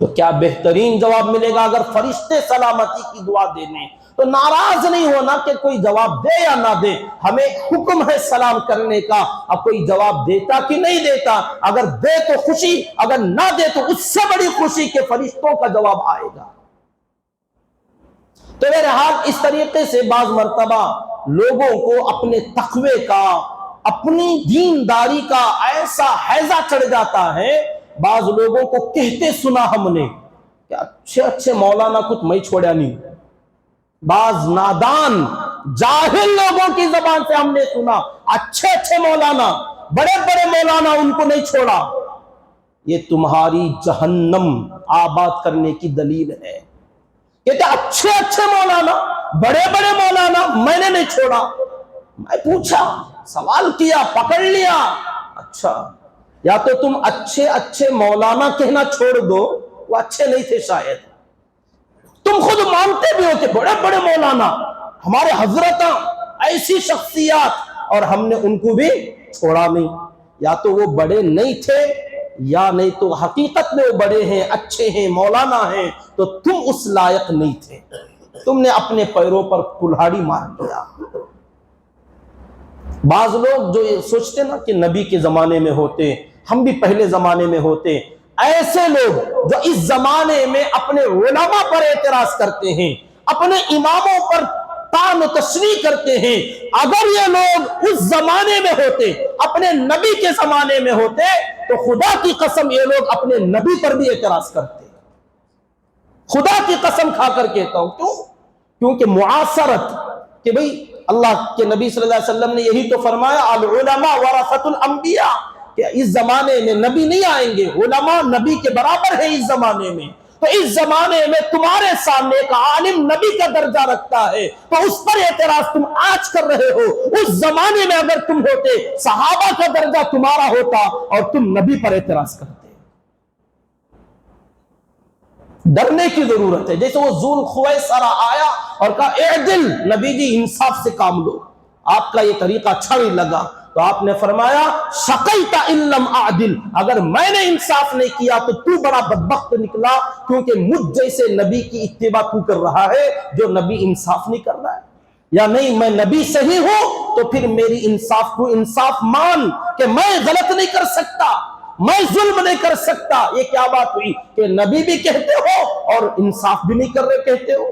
Speaker 2: تو کیا بہترین جواب ملے گا اگر فرشتے سلامتی کی دعا دینے، تو ناراض نہیں ہونا کہ کوئی جواب دے یا نہ دے، ہمیں حکم ہے سلام کرنے کا، اب کوئی جواب دیتا کہ نہیں دیتا، اگر دے تو خوشی، اگر نہ دے تو اس سے بڑی خوشی کہ فرشتوں کا جواب آئے گا۔ تو بہرحال اس طریقے سے بعض مرتبہ لوگوں کو اپنے تقوی کا، اپنی دینداری کا ایسا حیضہ چڑھ جاتا ہے، بعض لوگوں کو کہتے سنا ہم نے کہ اچھے اچھے مولانا کچھ میں چھوڑیا نہیں۔ بعض نادان جاہل لوگوں کی زبان سے ہم نے سنا اچھے اچھے مولانا، بڑے بڑے مولانا، ان کو نہیں چھوڑا۔ یہ تمہاری جہنم آباد کرنے کی دلیل ہے۔ کہتے اچھے اچھے مولانا، بڑے بڑے مولانا میں نے نہیں چھوڑا۔ میں پوچھا، سوال کیا، پکڑ لیا، اچھا یا تو تم اچھے اچھے مولانا کہنا چھوڑ دو، وہ اچھے نہیں تھے شاید، تم خود مانتے بھی ہو کہ بڑے بڑے مولانا ہمارے حضرت ایسی شخصیات، اور ہم نے ان کو بھی چھوڑا نہیں۔ یا تو وہ بڑے نہیں تھے، یا نہیں تو حقیقت میں وہ بڑے ہیں، اچھے ہیں، مولانا ہیں، تو تم اس لائق نہیں تھے، تم نے اپنے پیروں پر کلہاڑی مار دیا۔ بعض لوگ جو یہ سوچتے نا کہ نبی کے زمانے میں ہوتے، ہم بھی پہلے زمانے میں ہوتے، ایسے لوگ جو اس زمانے میں اپنے علماء پر اعتراض کرتے ہیں، اپنے اماموں پر طعن و تشنیع کرتے ہیں، اگر یہ لوگ اس زمانے میں ہوتے، اپنے نبی کے زمانے میں ہوتے، تو خدا کی قسم یہ لوگ اپنے نبی پر بھی اعتراض کرتے۔ خدا کی قسم کھا کر کہتا ہوں، کیوں؟ کیونکہ معاصرت، کہ بھئی اللہ کے نبی صلی اللہ علیہ وسلم نے یہی تو فرمایا العلماء ورثۃ الانبیاء، کہ اس زمانے میں نبی نہیں آئیں گے، علماء نبی کے برابر ہے اس زمانے میں۔ تو اس زمانے میں تمہارے سامنے ایک عالم نبی کا درجہ رکھتا ہے، تو اس پر اعتراض تم آج کر رہے ہو، اس زمانے میں اگر تم ہوتے، صحابہ کا درجہ تمہارا ہوتا اور تم نبی پر اعتراض کرتے۔ ڈرنے کی ضرورت ہے۔ جیسے وہ ذو الخویسرہ آیا اور کہا اعدل، نبی جی انصاف سے کام لو، آپ کا یہ طریقہ اچھا نہیں لگا، تو آپ نے فرمایا شقیت ان لم اعدل، اگر میں نے انصاف نہیں کیا تو تو بڑا بدبخت نکلا، کیونکہ مجھ جیسے نبی کی اتباع تو کر رہا ہے جو نبی انصاف نہیں کر رہا ہے۔ یا نہیں، میں نبی صحیح ہوں تو پھر میری انصاف کو انصاف مان کہ میں غلط نہیں کر سکتا، میں ظلم نہیں کر سکتا۔ یہ کیا بات ہوئی کہ نبی بھی کہتے ہو اور انصاف بھی نہیں کر رہے کہتے ہو۔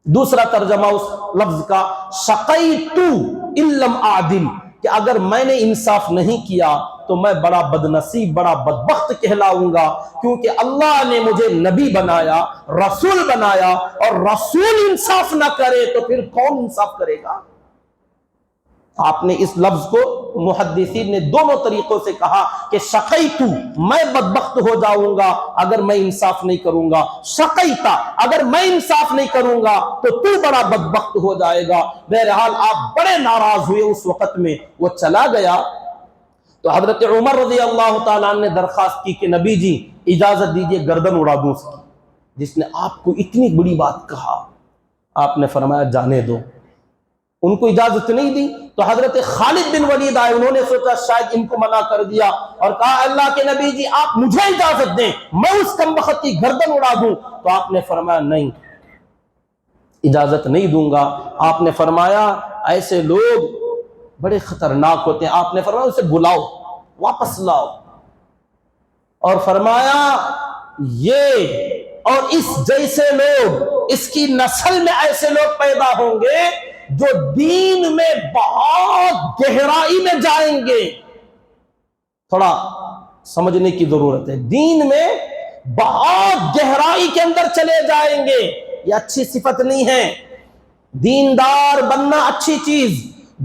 Speaker 2: دوسرا ترجمہ اس لفظ کا شقیت ان لم اعدل، کہ اگر میں نے انصاف نہیں کیا تو میں بڑا بدنصیب، بڑا بدبخت کہلاؤں گا، کیونکہ اللہ نے مجھے نبی بنایا، رسول بنایا، اور رسول انصاف نہ کرے تو پھر کون انصاف کرے گا؟ آپ نے اس لفظ کو محدثین نے دونوں طریقوں سے کہا کہ شقیت، میں بدبخت ہو جاؤں گا اگر میں انصاف نہیں کروں گا، شقیتا، اگر میں انصاف نہیں کروں گا تو بڑا بدبخت ہو جائے گا۔ بہرحال آپ بڑے ناراض ہوئے اس وقت میں، وہ چلا گیا تو حضرت عمر رضی اللہ تعالیٰ عنہ نے درخواست کی کہ نبی جی اجازت دیجئے گردن اڑا دوں اس کی، جس نے آپ کو اتنی بڑی بات کہا۔ آپ نے فرمایا جانے دو، ان کو اجازت نہیں دی تو حضرت خالد بن ولید آئے، انہوں نے سوچا شاید ان کو منع کر دیا، اور کہا اللہ کے نبی جی آپ مجھے اجازت دیں، میں اس کمبخت کی گردن اڑا دوں۔ تو آپ نے فرمایا نہیں، اجازت نہیں دوں گا۔ آپ نے فرمایا ایسے لوگ بڑے خطرناک ہوتے ہیں، آپ نے فرمایا اسے بلاؤ، واپس لاؤ، اور فرمایا یہ اور اس جیسے لوگ، اس کی نسل میں ایسے لوگ پیدا ہوں گے جو دین میں بہت گہرائی میں جائیں گے۔ تھوڑا سمجھنے کی ضرورت ہے، دین میں بہت گہرائی کے اندر چلے جائیں گے، یہ اچھی صفت نہیں ہے۔ دیندار بننا اچھی چیز،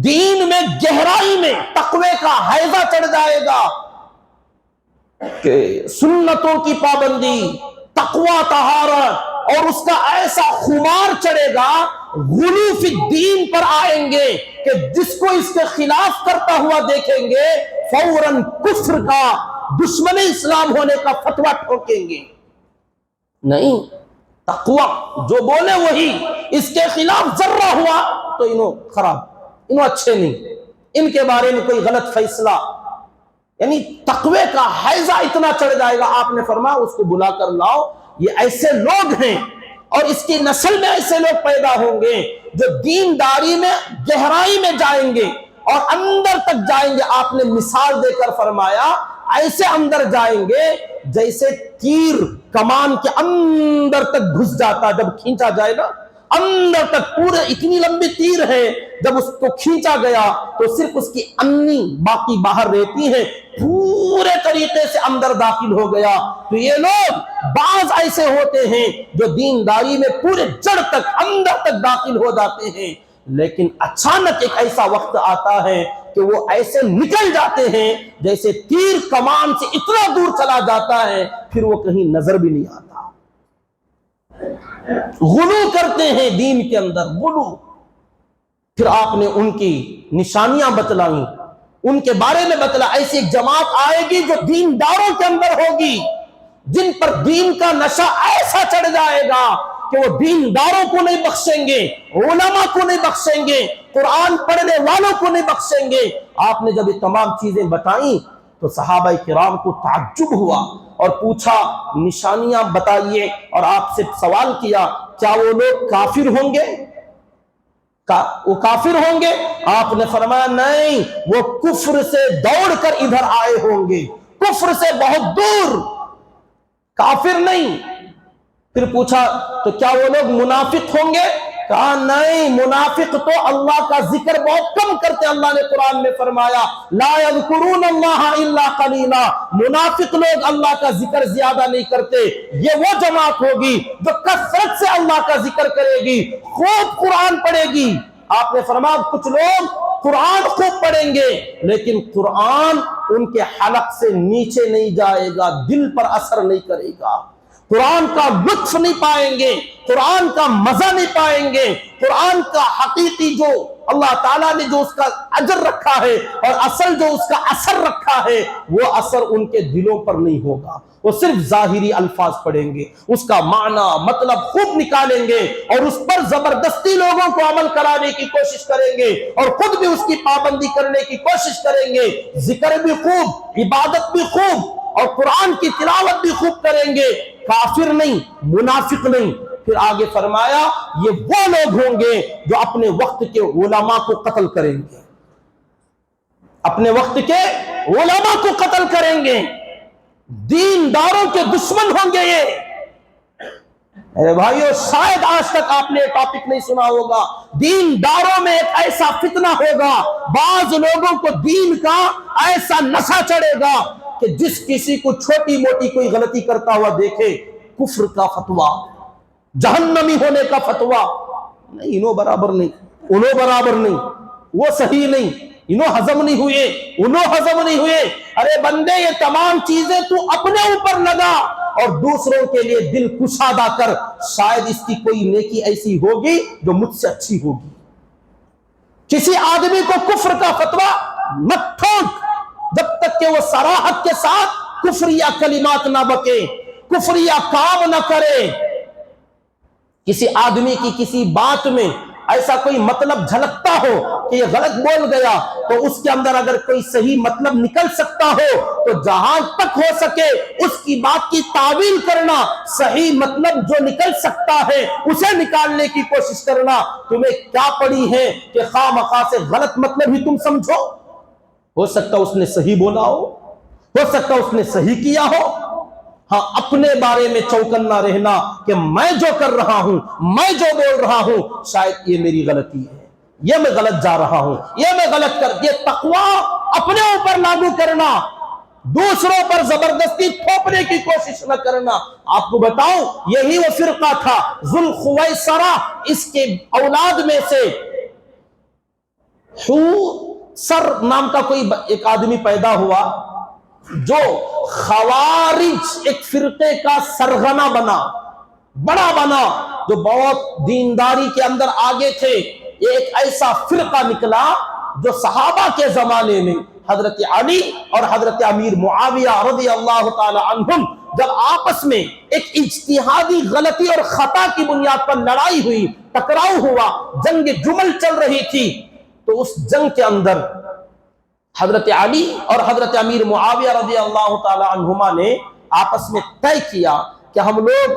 Speaker 2: دین میں گہرائی میں تقوی کا حیضہ چڑھ جائے گا کہ سنتوں کی پابندی، تقوی، طہارت، اور اس کا ایسا خمار چڑھے گا، غلو فی الدین پر آئیں گے کہ جس کو اس کے خلاف کرتا ہوا دیکھیں گے فوراً کفر کا، دشمن اسلام ہونے کا فتویٰ ٹھوکیں گے۔ نہیں، تقوی جو بولے وہی، اس کے خلاف ذرہ ہوا تو انہوں خراب، انہوں اچھے نہیں، ان کے بارے میں کوئی غلط فیصلہ، یعنی تقوی کا حیضہ اتنا چڑھ جائے گا۔ آپ نے فرمایا اس کو بلا کر لاؤ، یہ ایسے لوگ ہیں اور اس کی نسل میں ایسے لوگ پیدا ہوں گے جو دینداری میں گہرائی میں جائیں گے اور اندر تک جائیں گے. آپ نے مثال دے کر فرمایا ایسے اندر جائیں گے جیسے تیر کمان کے اندر تک گھس جاتا, جب کھینچا جائے نا اندر تک, پورے اتنی لمبی تیر ہے, جب اس کو کھینچا گیا تو صرف اس کی انی باقی باہر رہتی ہے, پورے طریقے سے اندر داخل ہو گیا. تو یہ لوگ بعض ایسے ہوتے ہیں جو دینداری میں پورے جڑ تک اندر تک داخل ہو جاتے ہیں, لیکن اچانک ایک ایسا وقت آتا ہے کہ وہ ایسے نکل جاتے ہیں جیسے تیر کمان سے اتنا دور چلا جاتا ہے پھر وہ کہیں نظر بھی نہیں آتا. غلو کرتے ہیں دین کے اندر, غلو. پھر آپ نے ان کی نشانیاں بتلائیں, ان کے بارے میں بتلا. ایسی ایک جماعت آئے گی جو دینداروں کے اندر ہوگی, جن پر دین کا نشہ ایسا چڑھ جائے گا کہ وہ دینداروں کو نہیں بخشیں گے, علماء کو نہیں بخشیں گے, قرآن پڑھنے والوں کو نہیں بخشیں گے. آپ نے جب یہ تمام چیزیں بتائیں تو صحابہ کرام کو تعجب ہوا اور پوچھا نشانیاں بتائیے, اور آپ سے سوال کیا کیا وہ لوگ کافر ہوں گے, وہ کافر ہوں گے؟ آپ نے فرمایا نہیں, وہ کفر سے دوڑ کر ادھر آئے ہوں گے, کفر سے بہت دور, کافر نہیں. پھر پوچھا تو کیا وہ لوگ منافق ہوں گے؟ کہا نہیں, منافق تو اللہ کا ذکر بہت کم کرتے. اللہ نے قرآن میں فرمایا لا یذکرون اللہ الا قلیلا, منافق لوگ اللہ کا ذکر زیادہ نہیں کرتے. یہ وہ جماعت ہوگی جو کثرت سے اللہ کا ذکر کرے گی, خوب قرآن پڑھے گی. آپ نے فرمایا کچھ لوگ قرآن خوب پڑھیں گے لیکن قرآن ان کے حلق سے نیچے نہیں جائے گا, دل پر اثر نہیں کرے گا, قرآن کا لطف نہیں پائیں گے, قرآن کا مزہ نہیں پائیں گے, قرآن کا حقیقی جو اللہ تعالیٰ نے جو اس کا اجر رکھا ہے اور اصل جو اس کا اثر رکھا ہے وہ اثر ان کے دلوں پر نہیں ہوگا. وہ صرف ظاہری الفاظ پڑھیں گے, اس کا معنی مطلب خوب نکالیں گے اور اس پر زبردستی لوگوں کو عمل کرانے کی کوشش کریں گے اور خود بھی اس کی پابندی کرنے کی کوشش کریں گے. ذکر بھی خوب, عبادت بھی خوب اور قرآن کی تلاوت بھی خوب کریں گے, کافر نہیں, منافق نہیں. پھر آگے فرمایا یہ وہ لوگ ہوں گے جو اپنے وقت کے علماء کو قتل کریں گے, اپنے وقت کے علماء کو قتل کریں گے, دینداروں کے دشمن ہوں گے. یہ اے بھائیو شاید آج تک آپ نے ٹاپک نہیں سنا ہوگا, دینداروں میں ایک ایسا فتنہ ہوگا, بعض لوگوں کو دین کا ایسا نشہ چڑھے گا کہ جس کسی کو چھوٹی موٹی کوئی غلطی کرتا ہوا دیکھے کفر کا فتویٰ, جہنمی ہونے کا فتویٰ, نہیں انہوں برابر نہیں, انہوں برابر نہیں, وہ صحیح نہیں, انہوں ہضم نہیں ہوئے, انہوں ہضم نہیں ہوئے. ارے بندے یہ تمام چیزیں تو اپنے اوپر لگا اور دوسروں کے لیے دل کشادہ کر, شاید اس کی کوئی نیکی ایسی ہوگی جو مجھ سے اچھی ہوگی. کسی آدمی کو کفر کا فتویٰ مت ٹھوک جب تک کہ وہ صراحت کے ساتھ کفریہ کلمات نہ بکے, کفریہ کام نہ کرے. کسی آدمی کی کسی بات میں ایسا کوئی مطلب جھلکتا ہو کہ یہ غلط بول گیا تو اس کے اندر اگر کوئی صحیح مطلب نکل سکتا ہو تو جہاں تک ہو سکے اس کی بات کی تعویل کرنا, صحیح مطلب جو نکل سکتا ہے اسے نکالنے کی کوشش کرنا. تمہیں کیا پڑی ہے کہ خواہ مخواہ سے غلط مطلب ہی تم سمجھو؟ ہو سکتا اس نے صحیح بولا ہو سکتا اس نے صحیح کیا ہو. ہاں اپنے بارے میں چوکنا رہنا کہ میں جو کر رہا ہوں, میں جو بول رہا ہوں شاید یہ میری غلطی ہے, یہ میں غلط جا رہا ہوں, یہ میں غلط کر, یہ تقویٰ اپنے اوپر لاگو کرنا, دوسروں پر زبردستی تھوپنے کی کوشش نہ کرنا. آپ کو بتاؤں یہی وہ فرقہ تھا ذوالخویسرہ, اس کے اولاد میں سے سر نام کا کوئی ایک آدمی پیدا ہوا جو خوارج ایک فرقے کا سرغنہ بنا, بڑا بنا, جو بہت دینداری کے اندر آگے تھے. یہ ایک ایسا فرقہ نکلا جو صحابہ کے زمانے میں حضرت علی اور حضرت امیر معاویہ رضی اللہ تعالی عنہم جب آپس میں ایک اجتہادی غلطی اور خطا کی بنیاد پر لڑائی ہوئی, ٹکراؤ ہوا, جنگ جمل چل رہی تھی, تو اس جنگ کے اندر حضرت علی اور حضرت امیر معاویہ رضی اللہ تعالی عنہما نے آپس میں طے کیا کہ ہم لوگ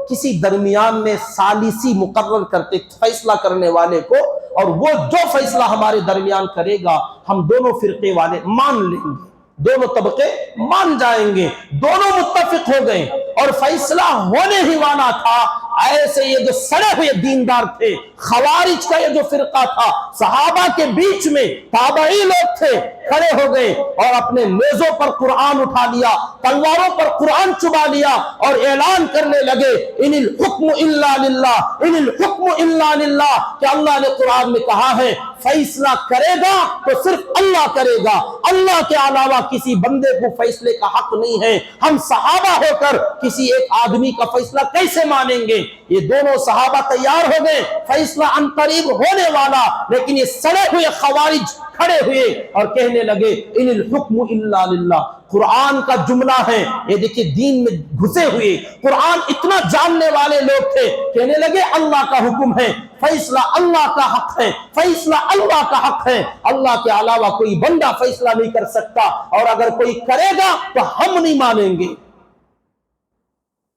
Speaker 2: کسی درمیان میں ثالثی مقرر کرتے فیصلہ کرنے والے کو، اور وہ جو فیصلہ ہمارے درمیان کرے گا ہم دونوں فرقے والے مان لیں گے، دونوں طبقے مان جائیں گے، دونوں متفق ہو گئے اور فیصلہ ہونے ہی والا تھا۔ ایسے یہ جو سڑے ہوئے دیندار تھے، خوارج کا یہ جو فرقہ تھا، صحابہ کے بیچ میں تابعی لوگ تھے، کھڑے ہو گئے اور اپنے نیزوں پر قرآن اٹھا لیا، تلواروں پر قرآن چبا لیا اور اعلان کرنے لگے ان الحکم الا للہ، ان الحکم الا للہ، کہ اللہ نے قرآن میں کہا ہے فیصلہ کرے گا تو صرف اللہ کرے گا، اللہ کے علاوہ کسی بندے کو فیصلے کا حق نہیں ہے۔ ہم صحابہ ہو کر کسی ایک آدمی کا فیصلہ کیسے مانیں گے؟ یہ دونوں صحابہ تیار ہو گئے، فیصلہ ان قریب ہونے والا، لیکن یہ سڑے ہوئے خوارج کھڑے ہوئے اور کہنے لگے ان الحکم الا للہ۔ قرآن کا جملہ ہے یہ، دیکھیں دین میں گھسے ہوئے، قرآن اتنا جاننے والے لوگ تھے، کہنے لگے اللہ کا حکم ہے، فیصلہ اللہ کا حق ہے، فیصلہ اللہ کا حق ہے، اللہ کے علاوہ کوئی بندہ فیصلہ نہیں کر سکتا، اور اگر کوئی کرے گا تو ہم نہیں مانیں گے۔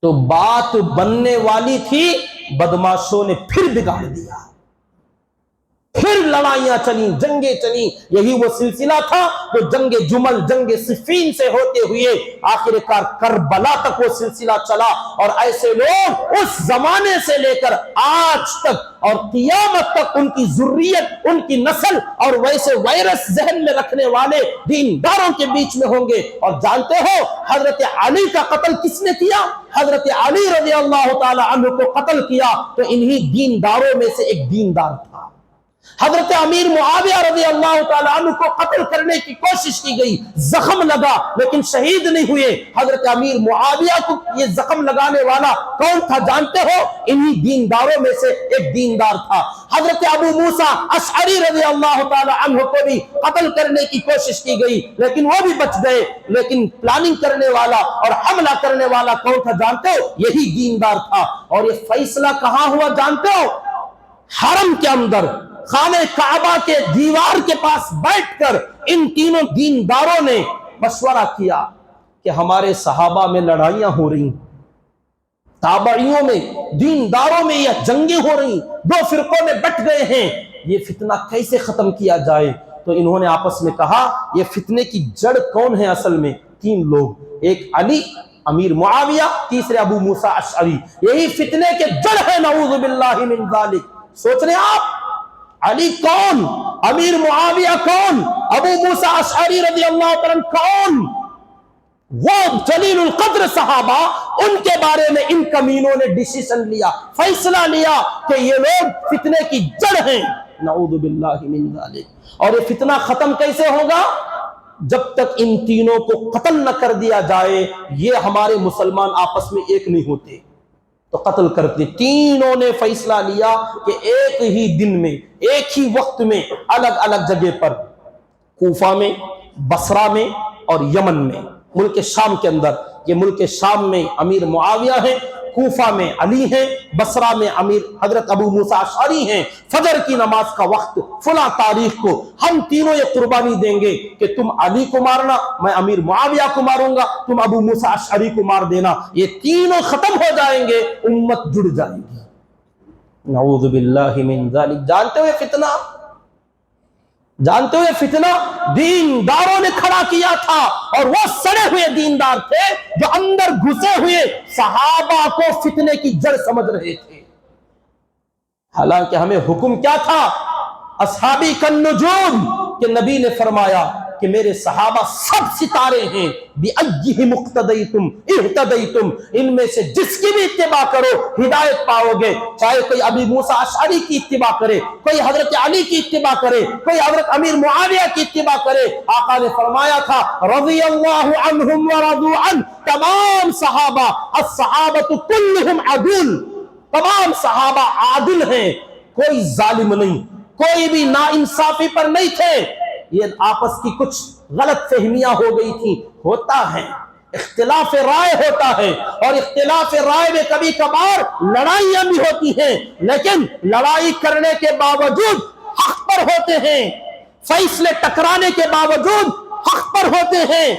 Speaker 2: تو بات بننے والی تھی، بدماشوں نے پھر بگاڑ دیا، پھر لڑائیاں چلیں، جنگیں چلیں۔ یہی وہ سلسلہ تھا جو جنگ جمل، جنگ صفین سے ہوتے ہوئے آخر کار کربلا تک وہ سلسلہ چلا، اور ایسے لوگ اس زمانے سے لے کر آج تک اور قیامت تک ان کی ذریت، ان کی نسل اور ویسے وائرس ذہن میں رکھنے والے دینداروں کے بیچ میں ہوں گے۔ اور جانتے ہو حضرت علی کا قتل کس نے کیا؟ حضرت علی رضی اللہ تعالی عنہ کو قتل کیا تو انہی دینداروں میں سے ایک دیندار تھا۔ حضرت امیر معاویہ رضی اللہ تعالیٰ عنہ کو قتل کرنے کی کوشش کی گئی، زخم لگا لیکن شہید نہیں ہوئے۔ حضرت امیر معاویہ کو یہ زخم لگانے والا کون تھا جانتے ہو؟ انہی دینداروں میں سے ایک دیندار تھا۔ حضرت ابو موسیٰ اشعری رضی اللہ تعالیٰ عنہ کو بھی قتل کرنے کی کوشش کی گئی لیکن وہ بھی بچ گئے، لیکن پلاننگ کرنے والا اور حملہ کرنے والا کون تھا جانتے ہو؟ یہی دیندار تھا۔ اور یہ فیصلہ کہاں ہوا جانتے ہو؟ حرم کے اندر، خانہ کعبہ کے دیوار کے پاس بیٹھ کر ان تینوں دینداروں نے مشورہ کیا کہ ہمارے صحابہ میں لڑائیاں ہو رہی، تابعیوں میں، دینداروں میں یہ جنگیں ہو رہی، دو فرقوں میں بٹ گئے ہیں، یہ فتنہ کیسے ختم کیا جائے؟ تو انہوں نے آپس میں کہا یہ فتنے کی جڑ کون ہے؟ اصل میں تین لوگ، ایک علی امیر معاویہ، تیسرے ابو موسیٰ اشعری، یہی فتنے کے جڑ ہے، نعوذ باللہ من ذالک۔ سوچ رہے آپ علی کون، امیر معاویہ کون، ابو موسیٰ اشعری رضی اللہ عنہ کون؟ وہ جلیل القدر صحابہ، ان کے بارے میں ان کمینوں نے ڈیسیشن لیا، فیصلہ لیا کہ یہ لوگ فتنے کی جڑ ہیں، نعوذ باللہ من ذالک۔ اور یہ فتنہ ختم کیسے ہوگا؟ جب تک ان تینوں کو قتل نہ کر دیا جائے، یہ ہمارے مسلمان آپس میں ایک نہیں ہوتے تو قتل کرتے۔ تینوں نے فیصلہ لیا کہ ایک ہی دن میں، ایک ہی وقت میں، الگ الگ جگہ پر، کوفہ میں، بصرہ میں اور یمن میں، ملک شام کے اندر، یہ ملک شام میں امیر معاویہ ہیں، کوفہ میں علی ہیں، بصرہ میں امیر حضرت ابو موسیٰ اشعری ہیں۔ فجر کی نماز کا وقت فلاں تاریخ کو ہم تینوں یہ قربانی دیں گے کہ تم علی کو مارنا، میں امیر معاویہ کو ماروں گا، تم ابو موسیٰ اشعری کو مار دینا۔ یہ تینوں ختم ہو جائیں گے، امت جڑ جائے گی، نعوذ باللہ من ذالک۔ جانتے ہو یہ فتنہ، جانتے ہو یہ فتنہ دینداروں نے کھڑا کیا تھا، اور وہ سڑے ہوئے دیندار تھے جو اندر گھسے ہوئے صحابہ کو فتنے کی جڑ سمجھ رہے تھے۔ حالانکہ ہمیں حکم کیا تھا؟ اصحابی کالنجوم، کہ نبی نے فرمایا کہ میرے صحابہ سب ستارے ہیں، بِأَيِّهِمُ اقْتَدَيْتُمْ اِهْتَدَيْتُمْ، ان میں سے جس کی بھی اتباع کرو ہدایت پاؤ گے۔ چاہے کوئی ابی موسیٰ اشعری کی اتباع کرے، کوئی حضرت علی کی اتباع کرے، کوئی حضرت امیر معاویہ کی اتباع کرے۔ آقا نے فرمایا تھا رضی اللہ عنہم ورضوا عنہ، تمام صحابہ، الصحابۃ کلہم عدول، تمام صحابہ عادل ہیں، کوئی ظالم نہیں، کوئی بھی ناانصافی پر نہیں تھے۔ یہ آپس کی کچھ غلط فہمیاں ہو گئی تھی، ہوتا ہے، اختلاف رائے ہوتا ہے، اور اختلاف رائے میں کبھی کبھار لڑائیاں بھی ہوتی ہیں، لیکن لڑائی کرنے کے باوجود حق پر ہوتے ہیں، فیصلے ٹکرانے کے باوجود حق پر ہوتے ہیں۔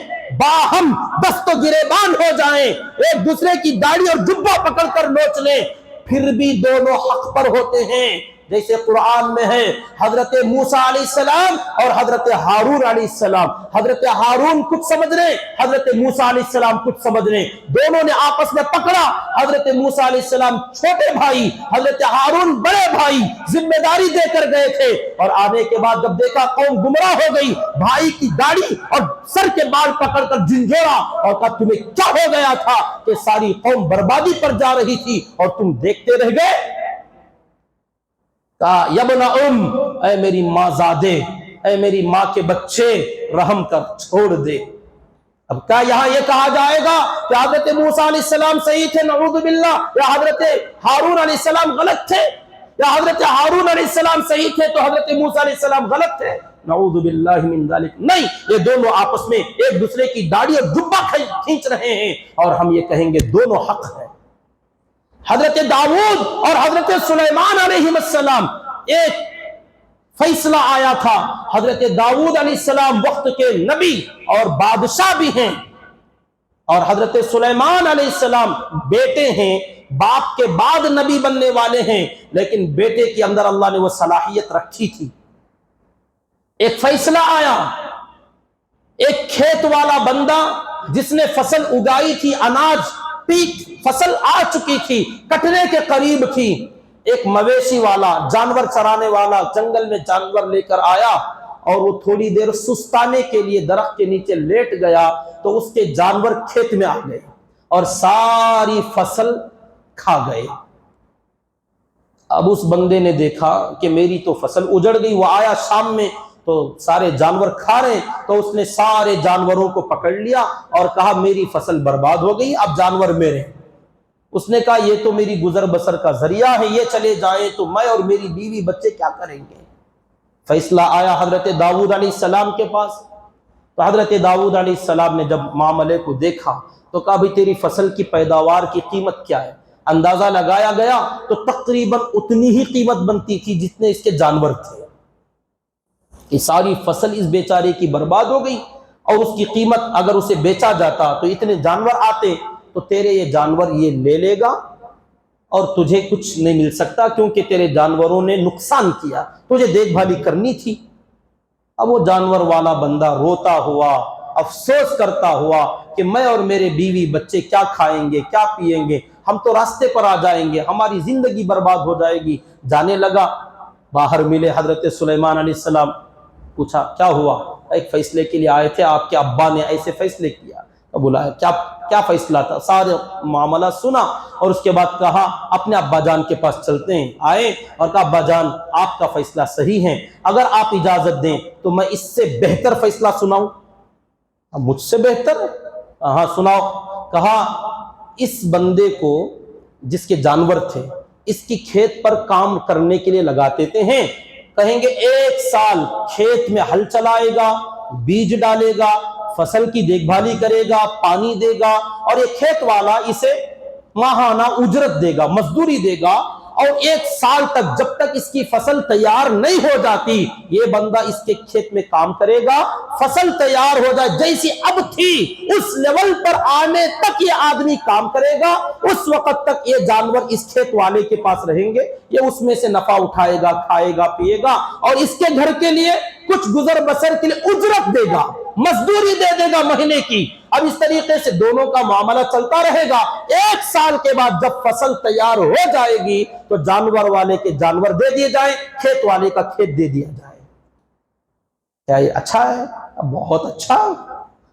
Speaker 2: باہم دست و گریبان ہو جائیں، ایک دوسرے کی داڑھی اور جبہ پکڑ کر نوچ لیں، پھر بھی دونوں حق پر ہوتے ہیں۔ جیسے قرآن میں ہے حضرت موسیٰ علیہ السلام اور حضرت ہارون علیہ السلام، حضرت ہارون کچھ سمجھ رہے، حضرت موسیٰ علیہ السلام کچھ سمجھ رہے، دونوں نے آپس میں پکڑا، حضرت موسیٰ علیہ السلام چھوٹے بھائی، حضرت ہارون بڑے بھائی، ذمہ داری دے کر گئے تھے، اور آنے کے بعد جب دیکھا قوم گمراہ ہو گئی، بھائی کی داڑھی اور سر کے بال پکڑ کر جھنجھوڑا اور کہا تمہیں کیا ہو گیا تھا کہ ساری قوم بربادی پر جا رہی تھی اور تم دیکھتے رہ گئے؟ کہا یبن اے میری ماں زادے، اے میری ماں کے بچے، رحم کر چھوڑ دے۔ اب کیا یہاں یہ کہا جائے گا کہ حضرت موسیٰ علیہ السلام صحیح تھے نعوذ باللہ، یا حضرت ہارون علیہ السلام غلط تھے، یا حضرت ہارون علیہ السلام صحیح تھے تو حضرت موسیٰ علیہ السلام غلط تھے؟ نعوذ باللہ من ذالک، نہیں، یہ دونوں آپس میں ایک دوسرے کی داڑھی اور جبہ کھینچ رہے ہیں، اور ہم یہ کہیں گے دونوں حق ہیں۔ حضرت داؤد اور حضرت سلیمان علیہ السلام، ایک فیصلہ آیا تھا، حضرت داؤد علیہ السلام وقت کے نبی اور بادشاہ بھی ہیں، اور حضرت سلیمان علیہ السلام بیٹے ہیں، باپ کے بعد نبی بننے والے ہیں، لیکن بیٹے کے اندر اللہ نے وہ صلاحیت رکھی تھی۔ ایک فیصلہ آیا، ایک کھیت والا بندہ جس نے فصل اگائی تھی، اناج پیک فصل آ چکی تھی، کٹنے کے قریب تھی، ایک مویشی والا، جانور چرانے والا جنگل میں جانور لے کر آیا، اور وہ تھوڑی دیر سستانے کے لیے درخت کے نیچے لیٹ گیا تو اس کے جانور کھیت میں آ گئے اور ساری فصل کھا گئے۔ اب اس بندے نے دیکھا کہ میری تو فصل اجڑ گئی، وہ آیا شام میں تو سارے جانور کھا رہے، تو اس نے سارے جانوروں کو پکڑ لیا اور کہا میری فصل برباد ہو گئی، اب جانور میرے۔ اس نے کہا یہ تو میری گزر بسر کا ذریعہ ہے، یہ چلے جائیں تو میں اور میری بیوی بچے کیا کریں گے؟ فیصلہ آیا حضرت داؤد علیہ السلام کے پاس، تو حضرت داؤد علیہ السلام نے جب معاملے کو دیکھا تو کہا بھی تیری فصل کی پیداوار کی قیمت کیا ہے؟ اندازہ لگایا گیا تو تقریباً اتنی ہی قیمت بنتی تھی جتنے اس کے جانور تھے۔ یہ ساری فصل اس بیچارے کی برباد ہو گئی، اور اس کی قیمت اگر اسے بیچا جاتا تو اتنے جانور آتے تو تیرے یہ جانور یہ لے لے گا اور تجھے کچھ نہیں مل سکتا، کیونکہ تیرے جانوروں نے نقصان کیا، تجھے دیکھ بھالی کرنی تھی۔ اب وہ جانور والا بندہ روتا ہوا، افسوس کرتا ہوا کہ میں اور میرے بیوی بچے کیا کھائیں گے، کیا پیئیں گے، ہم تو راستے پر آ جائیں گے، ہماری زندگی برباد ہو جائے گی۔ جانے لگا، باہر ملے حضرت سلیمان علیہ السلام، پوچھا کیا ہوا؟ ایک فیصلے کے لیے آئے تھے، آپ کے ابا نے ایسے فیصلے کیا۔ بولا کیا فیصلہ تھا؟ سارے معاملہ سنا، اور اس کے بعد کہا اپنے ابا جان کے پاس چلتے ہیں۔ آئے اور کہا ابا جان آپ کا فیصلہ صحیح ہے، اگر آپ اجازت دیں تو میں اس سے بہتر فیصلہ سناؤں۔ مجھ سے بہتر؟ ہاں سناؤ۔ کہا اس بندے کو، جس کے جانور تھے، اس کی کھیت پر کام کرنے کے لیے لگا دیتے ہیں، کہیں گے 1 سال کھیت میں ہل چلائے گا، بیج ڈالے گا، فصل کی دیکھ بھالی کرے گا، پانی دے گا، اور یہ کھیت والا اسے ماہانہ اجرت دے گا، مزدوری دے گا، اور 1 سال تک جب تک اس کی فصل تیار نہیں ہو جاتی یہ بندہ اس کے کھیت میں کام کرے گا، فصل تیار ہو جائے جیسی اب تھی اس لیول پر آنے تک یہ آدمی کام کرے گا، اس وقت تک یہ جانور اس کھیت والے کے پاس رہیں گے، یہ اس میں سے نفع اٹھائے گا، کھائے گا، پیے گا، اور اس کے گھر کے لیے کچھ گزر بسر کے لیے اجرت دے گا، مزدوری دے دے گا مہینے کی۔ اب اس طریقے سے دونوں کا معاملہ چلتا رہے گا۔ 1 سال کے بعد جب فصل تیار ہو جائے گی تو جانور والے کے جانور دے دیے جائیں، کھیت والے کا کھیت دے دیا جائے۔ کیا یہ اچھا ہے؟ بہت اچھا۔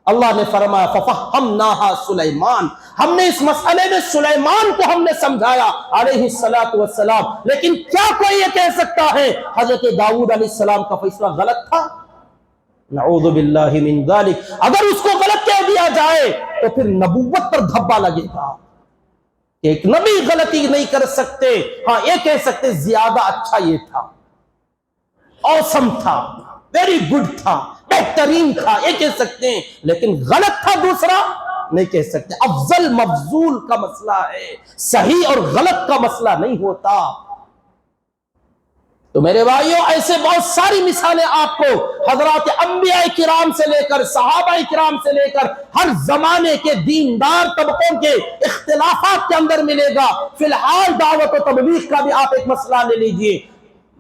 Speaker 2: اللہ نے فرمایا فَفَهَّمْنَاهَا سُلَيْمَانَ، ہم نے اس مسئلے میں سلیمان کو ہم نے سمجھایا علیہ السلام۔ لیکن کیا کوئی یہ کہہ سکتا ہے حضرت داؤد علیہ السلام کا فیصلہ غلط تھا؟ نعوذ باللہ من ذالک۔ اگر اس کو غلط کہہ دیا جائے تو پھر نبوت پر دھبا لگے گا۔ ایک نبی غلطی نہیں کر سکتے، ہاں یہ کہہ سکتے زیادہ اچھا یہ تھا، اوسم تھا، ویری گڈ تھا، بہترین تھا، یہ کہہ سکتے ہیں، لیکن غلط تھا دوسرا نہیں کہہ سکتے۔ افضل مفضول کا مسئلہ ہے، صحیح اور غلط کا مسئلہ نہیں ہوتا۔ تو میرے بھائیوں ایسے بہت ساری مثالیں آپ کو حضرات انبیاء کرام سے لے کر صحابہ کرام سے لے کر ہر زمانے کے دیندار طبقوں کے اختلافات کے اندر ملے گا۔ فی الحال دعوت و تبلیغ کا بھی آپ ایک مسئلہ لے لیجئے،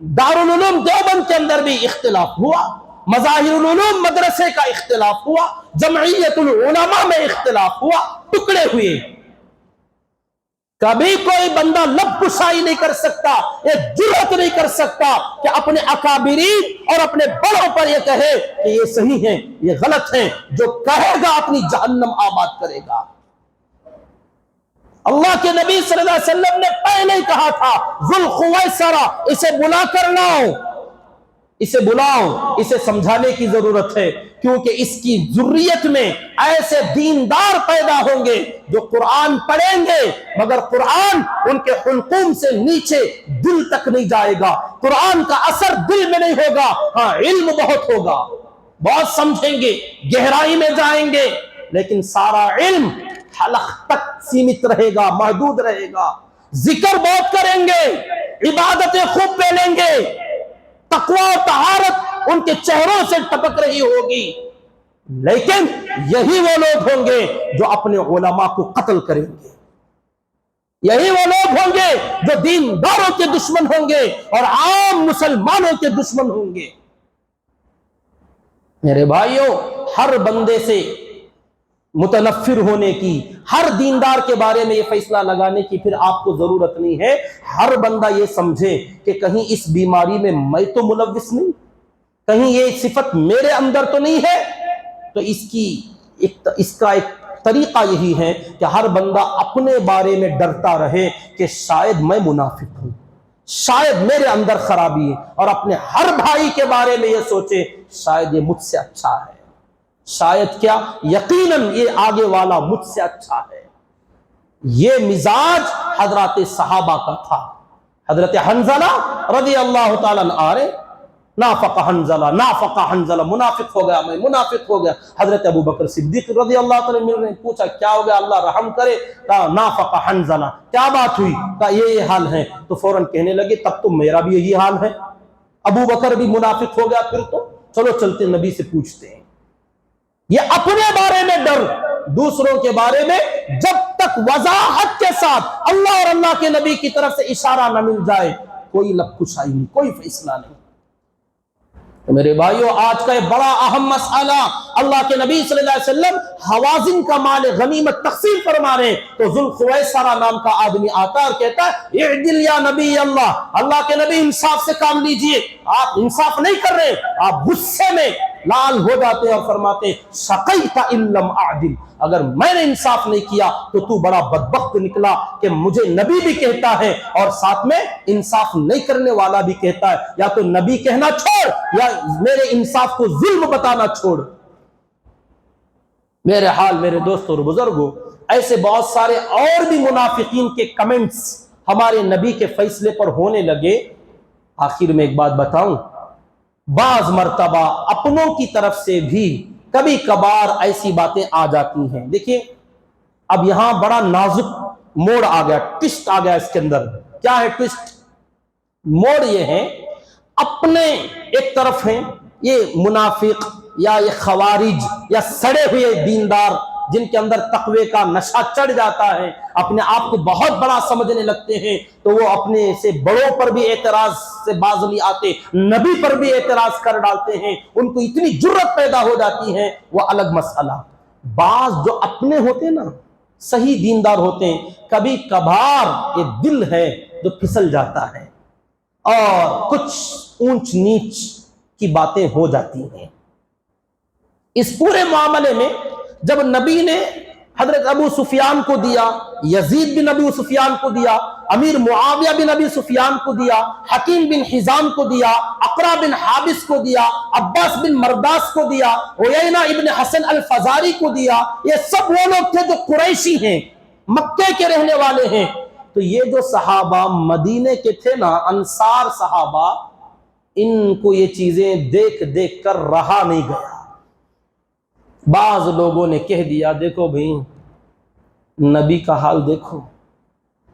Speaker 2: دارالعلوم دیوبند کے اندر بھی اختلاف ہوا، مظاہر العلوم مدرسے کا اختلاف ہوا، جمعیت العلماء میں اختلاف ہوا، ٹکڑے ہوئے۔ کبھی کوئی بندہ لب کشائی نہیں کر سکتا، یہ جرأت نہیں کر سکتا کہ اپنے اکابرین اور اپنے بڑوں پر یہ کہے کہ یہ صحیح ہیں یہ غلط ہیں۔ جو کہے گا اپنی جہنم آباد کرے گا۔ اللہ کے نبی صلی اللہ علیہ وسلم نے پہلے ہی کہا تھا ذوالخویسرہ اسے بلا کر لاؤ، اسے بلاؤ، اسے سمجھانے کی ضرورت ہے، کیونکہ اس کی ذریت میں ایسے دیندار پیدا ہوں گے جو قرآن پڑھیں گے مگر قرآن ان کے حلقوم سے نیچے دل تک نہیں جائے گا، قرآن کا اثر دل میں نہیں ہوگا، ہاں علم بہت ہوگا، بہت سمجھیں گے، گہرائی میں جائیں گے، لیکن سارا علم حلق تک سیمت رہے گا، محدود رہے گا۔ ذکر بہت کریں گے، عبادتیں خوب پہنیں گے، تقوی و طہارت ان کے چہروں سے ٹپک رہی ہوگی، لیکن یہی وہ لوگ ہوں گے جو اپنے علماء کو قتل کریں گے، یہی وہ لوگ ہوں گے جو دینداروں کے دشمن ہوں گے اور عام مسلمانوں کے دشمن ہوں گے۔ میرے بھائیوں، ہر بندے سے متنفر ہونے کی، ہر دیندار کے بارے میں یہ فیصلہ لگانے کی پھر آپ کو ضرورت نہیں ہے۔ ہر بندہ یہ سمجھے کہ کہیں اس بیماری میں میں تو ملوث نہیں، کہیں یہ صفت میرے اندر تو نہیں ہے۔ تو اس کا ایک طریقہ یہی ہے کہ ہر بندہ اپنے بارے میں ڈرتا رہے کہ شاید میں منافق ہوں، شاید میرے اندر خرابی ہے، اور اپنے ہر بھائی کے بارے میں یہ سوچے شاید یہ مجھ سے اچھا ہے، شاید کیا یقیناً یہ آگے والا مجھ سے اچھا ہے۔ یہ مزاج حضرات صحابہ کا تھا۔ حضرت حنظلہ رضی اللہ تعالیٰ عنہ، نافق حنظلہ، منافق ہو گیا، میں منافق ہو گیا۔ حضرت ابو بکر صدیق رضی اللہ تعالیٰ مل رہے، پوچھا کیا ہو گیا، اللہ رحم کرے، کہا نافق حنظلہ، کیا بات ہوئی، کہا یہ حال ہے، تو فوراً کہنے لگے تب تو میرا بھی یہی حال ہے، ابو بکر بھی منافق ہو گیا، پھر تو چلو چلتے نبی سے پوچھتے ہیں۔ یہ اپنے بارے میں ڈر، دوسروں کے بارے میں جب تک وضاحت کے ساتھ اللہ اور اللہ کے نبی کی طرف سے اشارہ نہ مل جائے کوئی لب کشائی نہیں، کوئی فیصلہ نہیں۔ تو میرے بھائیوں، آج کا یہ بڑا اہم مسئلہ، اللہ کے نبی صلی اللہ علیہ وسلم حوازن کا مال غنیمت تقسیم فرما رہے ہیں، تو ذوالخویسرہ نام کا آدمی آتا اور کہتا ہے اعدل یا نبی اللہ، اللہ کے نبی انصاف سے کام لیجئے، آپ انصاف نہیں کر رہے، آپ غصے میں لال ہو جاتے ہیں اور فرماتے ہیں شقیت ان لم اعدل، اگر میں نے انصاف نہیں کیا تو بڑا بدبخت نکلا کہ مجھے نبی بھی کہتا ہے اور ساتھ میں انصاف نہیں کرنے والا بھی کہتا ہے، یا تو نبی کہنا چھوڑ یا میرے انصاف کو ظلم بتانا چھوڑ۔ میرے حال میرے دوستوں اور بزرگوں، ایسے بہت سارے اور بھی منافقین کے کمنٹس ہمارے نبی کے فیصلے پر ہونے لگے۔ آخر میں ایک بات بتاؤں، بعض مرتبہ اپنوں کی طرف سے بھی کبھی کبھار ایسی باتیں آ جاتی ہیں۔ دیکھیے اب یہاں بڑا نازک موڑ آ گیا، ٹوسٹ آ گیا اس کے اندر۔ کیا ہے ٹوسٹ؟ موڑ یہ ہے، اپنے ایک طرف ہیں یہ منافق یا یہ خوارج یا سڑے ہوئے دیندار جن کے اندر تقوی کا نشہ چڑھ جاتا ہے، اپنے آپ کو بہت بڑا سمجھنے لگتے ہیں، تو وہ اپنے سے بڑوں پر بھی اعتراض سے باز نہیں آتے، نبی پر بھی اعتراض کر ڈالتے ہیں، ان کو اتنی جرأت پیدا ہو جاتی ہے، وہ الگ مسئلہ۔ بعض جو اپنے ہوتے ہیں نا، صحیح دیندار ہوتے ہیں، کبھی کبھار یہ دل ہے جو پھسل جاتا ہے اور کچھ اونچ نیچ کی باتیں ہو جاتی ہیں۔ اس پورے معاملے میں جب نبی نے حضرت ابو سفیان کو دیا، یزید بن ابو سفیان کو دیا، امیر معاویہ بن ابی سفیان کو دیا، حکیم بن حزام کو دیا، اقرا بن حابس کو دیا، عباس بن مرداس کو دیا، عیینہ ابن حسن الفزاری کو دیا، یہ سب وہ لوگ تھے جو قریشی ہیں، مکے کے رہنے والے ہیں۔ تو یہ جو صحابہ مدینے کے تھے نا، انصار صحابہ، ان کو یہ چیزیں دیکھ دیکھ کر رہا نہیں گیا۔ بعض لوگوں نے کہہ دیا دیکھو بھئی نبی کا حال دیکھو،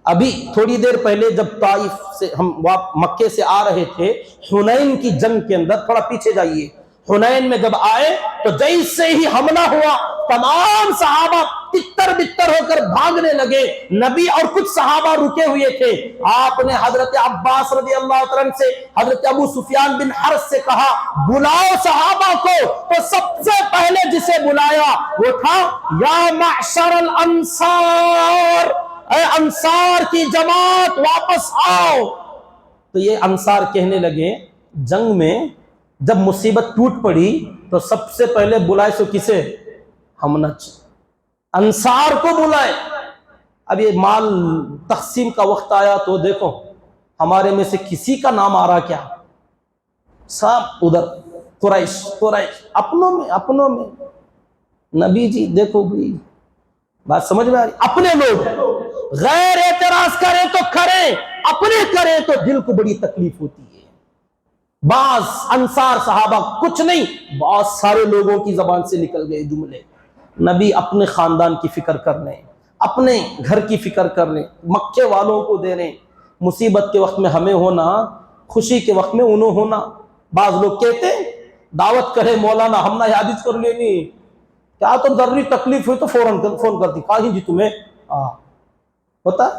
Speaker 2: ابھی تھوڑی دیر پہلے جب طائف سے ہم مکے سے آ رہے تھے، حنین کی جنگ کے اندر، تھوڑا پیچھے جائیے، حنین میں جب آئے تو جیسے ہی حملہ ہوا تمام صحابہ تتر بتر ہو کر بھاگنے لگے، نبی اور کچھ صحابہ رکے ہوئے تھے۔ آپ نے حضرت عباس رضی اللہ عنہ سے، حضرت ابو سفیان بن حرث سے کہا بلاؤ صحابہ کو، تو سب سے پہلے جسے بلایا وہ تھا یا معشر الانصار، اے انصار کی جماعت واپس آؤ۔ تو یہ انصار کہنے لگے جنگ میں جب مصیبت ٹوٹ پڑی تو سب سے پہلے بلائے سو کسے؟ ہم نہ انصار کو بلائے۔ اب یہ مال تقسیم کا وقت آیا تو دیکھو ہمارے میں سے کسی کا نام آ رہا کیا؟ سب ادھر قریش اپنوں میں نبی جی دیکھو بھائی، بات سمجھ میں آ رہی؟ اپنے لوگ غیر اعتراض کریں تو کریں، اپنے کریں تو دل کو بڑی تکلیف ہوتی ہے۔ بعض انصار صحابہ کچھ نہیں، بہت سارے لوگوں کی زبان سے نکل گئے جملے، نبی اپنے خاندان کی فکر کر رہے ہیں، اپنے گھر کی فکر کر رہے ہیں، مکے والوں کو دے رہے ہیں، مصیبت کے وقت میں ہمیں ہونا، خوشی کے وقت میں انہوں ہونا۔ بعض لوگ کہتے ہیں دعوت کرے مولانا ہم نہ یادش کر لینی، کیا تو ضروری تکلیف ہوئی تو فوراً فون کرتی، کہیں جی تمہیں ہوتا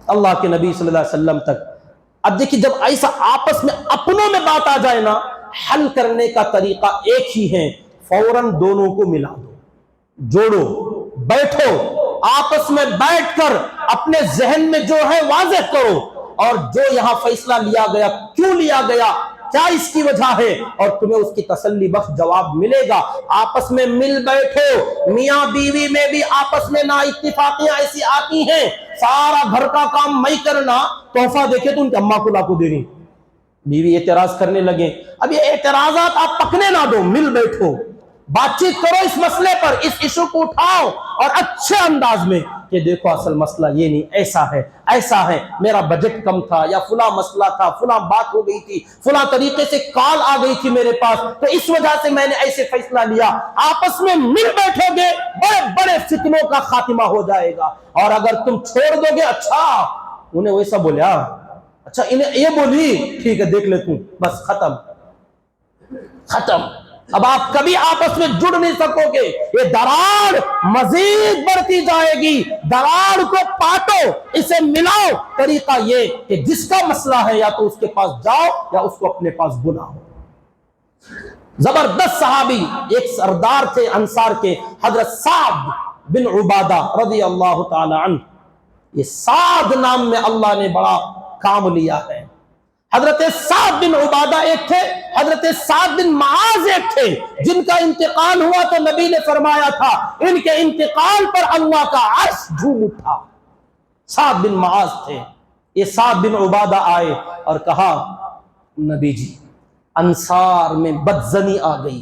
Speaker 2: اللہ کے نبی صلی اللہ علیہ وسلم تک۔ اب دیکھیے جب ایسا آپس میں اپنوں میں بات آ جائے نا، حل کرنے کا طریقہ ایک ہی ہے، فوراً دونوں کو ملا دو، جوڑو، بیٹھو، آپس میں بیٹھ کر اپنے ذہن میں جو ہے واضح کرو، اور جو یہاں فیصلہ لیا گیا کیوں لیا گیا، کیا اس کی وجہ ہے، اور تمہیں اس کی تسلی بخش جواب ملے گا۔ آپس میں مل بیٹھو، میاں بیوی میں بھی آپس میں نا اتفاقیاں ایسی آتی ہیں، سارا گھر کا کام میں کرنا، تحفہ دیکھے تو ان کے اماں کو لا کو دینی، بیوی اعتراض کرنے لگے۔ اب یہ اعتراضات آپ پکنے نہ دو، مل بیٹھو، بات چیت کرو اس مسئلے پر، اس ایشو کو اٹھاؤ اور اچھے انداز میں کہ دیکھو اصل مسئلہ یہ نہیں، ایسا ہے، میرا بجٹ کم تھا، یا فلاں مسئلہ تھا، فلاں بات ہو گئی تھی، فلاں طریقے سے کال آ گئی تھی میرے پاس، تو اس وجہ سے میں نے ایسے فیصلہ لیا۔ آپس میں مل بیٹھو گے، بڑے بڑے فتنوں کا خاتمہ ہو جائے گا۔ اور اگر تم چھوڑ دو گے، اچھا انہیں ویسا بولیا، اچھا انہیں یہ بولی، ٹھیک ہے دیکھ لے تم، بس ختم۔ اب آپ کبھی آپس میں جڑ نہیں سکو گے، یہ دراڑ مزید بڑھتی جائے گی۔ دراڑ کو پاٹو، اسے ملاؤ، طریقہ یہ کہ جس کا مسئلہ ہے یا تو اس کے پاس جاؤ یا اس کو اپنے پاس بلاؤ۔ زبردست صحابی ایک سردار تھے انصار کے، حضرت سعد بن عبادہ رضی اللہ تعالی عنہ۔ یہ سعد نام میں اللہ نے بڑا کام لیا ہے۔ حضرت سعد بن عبادہ ایک تھے، حضرت سعد بن معاذ ایک تھے، جن کا انتقال ہوا تو نبی نے فرمایا تھا ان کے انتقال پر اللہ کا عرش جھوم اٹھا۔ سعد بن معاذ تھے۔ یہ سعد بن عبادہ آئے اور کہا نبی جی انصار میں بدزنی آ گئی،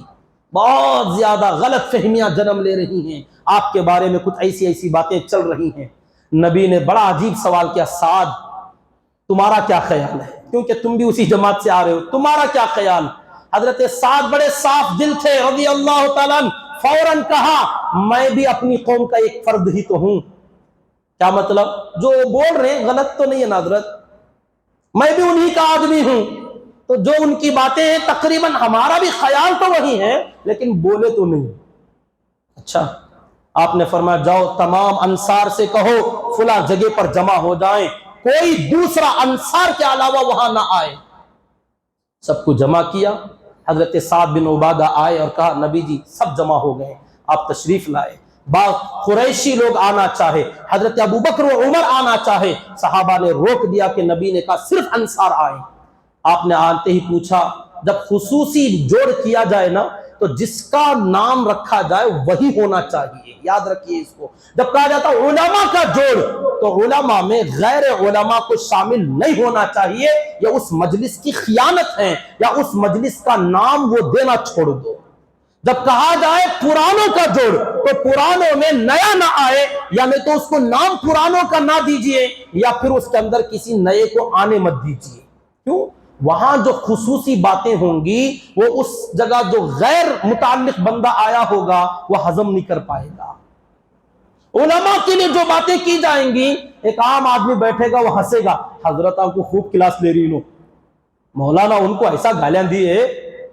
Speaker 2: بہت زیادہ غلط فہمیاں جنم لے رہی ہیں، آپ کے بارے میں کچھ ایسی باتیں چل رہی ہیں۔ نبی نے بڑا عجیب سوال کیا، سعد تمہارا کیا خیال ہے؟ کیونکہ تم بھی اسی جماعت سے آ رہے ہو، تمہارا کیا خیال؟ حضرت سعد بڑے صاف دل تھے رضی اللہ تعالیٰ عنہ، فوراً کہا میں بھی اپنی قوم کا ایک فرد ہی تو ہوں۔ کیا مطلب؟ جو بول رہے ہیں غلط تو نہیں ہے حضرت، میں بھی انہی کا آدمی ہوں، تو جو ان کی باتیں ہیں تقریباً ہمارا بھی خیال تو وہی ہے، لیکن بولے تو نہیں۔ اچھا، آپ نے فرمایا جاؤ تمام انصار سے کہو فلاں جگہ پر جمع ہو جائیں، کوئی دوسرا انصار کے علاوہ وہاں نہ آئے۔ سب کو جمع کیا، حضرت سعد بن عبادہ آئے اور کہا نبی جی سب جمع ہو گئے، آپ تشریف لائے۔ بعض قریشی لوگ آنا چاہے، حضرت ابوبکر و عمر آنا چاہے، صحابہ نے روک دیا کہ نبی نے کہا صرف انصار آئیں۔ آپ نے آتے ہی پوچھا، جب خصوصی جوڑ کیا جائے نا تو جس کا نام رکھا جائے وہی ہونا چاہیے، یاد رکھیے اس کو۔ جب کہا جاتا علماء کا جوڑ تو علماء میں غیر علماء کو شامل نہیں ہونا چاہیے، یا اس مجلس کی خیانت ہے، یا اس مجلس کا نام وہ دینا چھوڑ دو۔ جب کہا جائے پرانوں کا جوڑ تو پرانوں میں نیا نہ آئے، یا میں تو اس کو نام پرانوں کا نہ دیجئے، یا پھر اس کے اندر کسی نئے کو آنے مت دیجئے۔ کیوں؟ وہاں جو خصوصی باتیں ہوں گی وہ اس جگہ جو غیر متعلق بندہ آیا ہوگا وہ ہضم نہیں کر پائے گا۔ علماء کے لیے جو باتیں کی جائیں گی، ایک عام آدمی بیٹھے گا وہ ہنسے گا، حضرت آپ کو خوب کلاس لے رہی ہوں، مولانا ان کو ایسا گالیاں دی ہے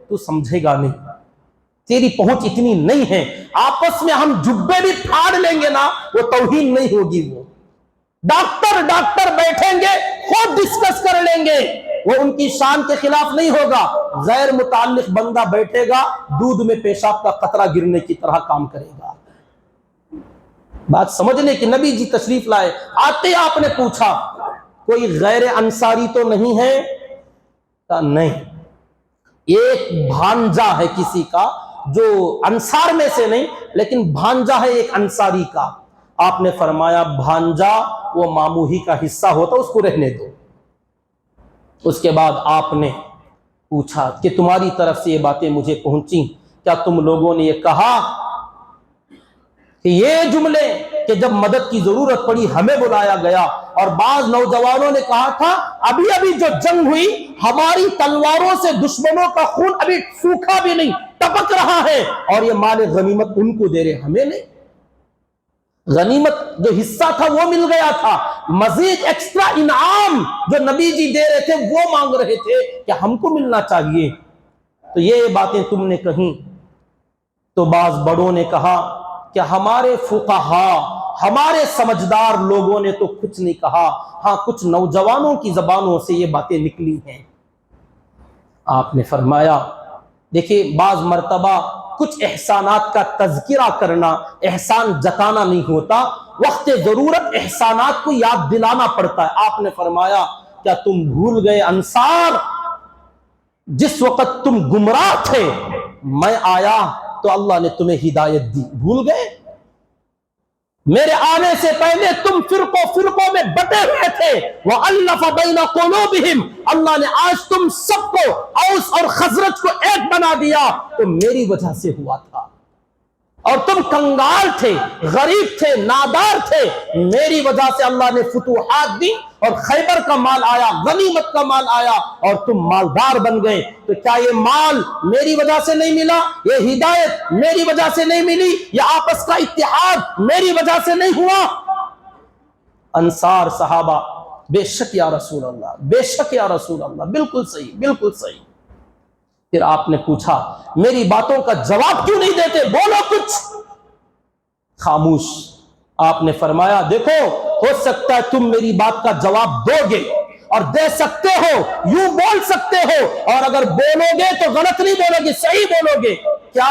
Speaker 2: تو سمجھے گا نہیں، تیری پہنچ اتنی نہیں ہے، آپس میں ہم جبے بھی پھاڑ لیں گے نا وہ توہین نہیں ہوگی، وہ ڈاکٹر بیٹھیں گے خود ڈسکس کر لیں گے، وہ ان کی شان کے خلاف نہیں ہوگا، غیر متعلق بندہ بیٹھے گا دودھ میں پیشاب کا قطرہ گرنے کی طرح کام کرے گا۔ بات سمجھنے کی، نبی جی تشریف لائے، آتے آپ نے پوچھا کوئی غیر انصاری تو نہیں ہے؟ کہا نہیں، ایک بھانجا ہے کسی کا جو انصار میں سے نہیں لیکن بھانجا ہے ایک انصاری کا۔ آپ نے فرمایا بھانجا وہ ماموں ہی کا حصہ ہوتا، اس کو رہنے دو۔ اس کے بعد آپ نے پوچھا کہ تمہاری طرف سے یہ باتیں مجھے پہنچی، کیا تم لوگوں نے یہ کہا کہ یہ جملے کہ جب مدد کی ضرورت پڑی ہمیں بلایا گیا؟ اور بعض نوجوانوں نے کہا تھا ابھی ابھی جو جنگ ہوئی ہماری تلواروں سے دشمنوں کا خون ابھی سوکھا بھی نہیں، ٹپک رہا ہے، اور یہ مال غنیمت ان کو دے رہے ہمیں نہیں، غنیمت جو حصہ تھا وہ مل گیا تھا، مزید ایکسٹرا انعام جو نبی جی دے رہے تھے وہ مانگ رہے تھے کہ ہم کو ملنا چاہیے۔ تو یہ باتیں تم نے کہیں تو بعض بڑوں نے کہا کہ ہمارے فقہاء، ہمارے سمجھدار لوگوں نے تو کچھ نہیں کہا، ہاں کچھ نوجوانوں کی زبانوں سے یہ باتیں نکلی ہیں۔ آپ نے فرمایا دیکھیے بعض مرتبہ کچھ احسانات کا تذکرہ کرنا احسان جتانا نہیں ہوتا، وقت ضرورت احسانات کو یاد دلانا پڑتا ہے۔ آپ نے فرمایا کیا تم بھول گئے انصار جس وقت تم گمراہ تھے میں آیا تو اللہ نے تمہیں ہدایت دی، بھول گئے؟ میرے آنے سے پہلے تم فرقوں میں بٹے ہوئے تھے، وَأَلَّفَ بَيْنَ قُلُوبِهِمْ، اللہ نے آج تم سب کو اوس اور خزرج کو ایک بنا دیا، تو میری وجہ سے ہوا تھا، اور تم کنگال تھے، غریب تھے، نادار تھے، میری وجہ سے اللہ نے فتوحات دی اور خیبر کا مال آیا، غنیمت کا مال آیا اور تم مالدار بن گئے۔ تو کیا یہ مال میری وجہ سے نہیں ملا؟ یہ ہدایت میری وجہ سے نہیں ملی؟ یہ آپس کا اتحاد میری وجہ سے نہیں ہوا؟ انصار صحابہ بے شک یا رسول اللہ، بے شک یا رسول اللہ، بالکل صحیح، بالکل صحیح۔ پھر آپ نے پوچھا میری باتوں کا جواب کیوں نہیں دیتے، بولو کچھ، خاموش۔ آپ نے فرمایا دیکھو ہو سکتا ہے تم میری بات کا جواب دو گے اور دے سکتے ہو، یوں بول سکتے ہو، اور اگر بولو گے تو غلط نہیں بولو گے، صحیح بولو گے۔ کیا؟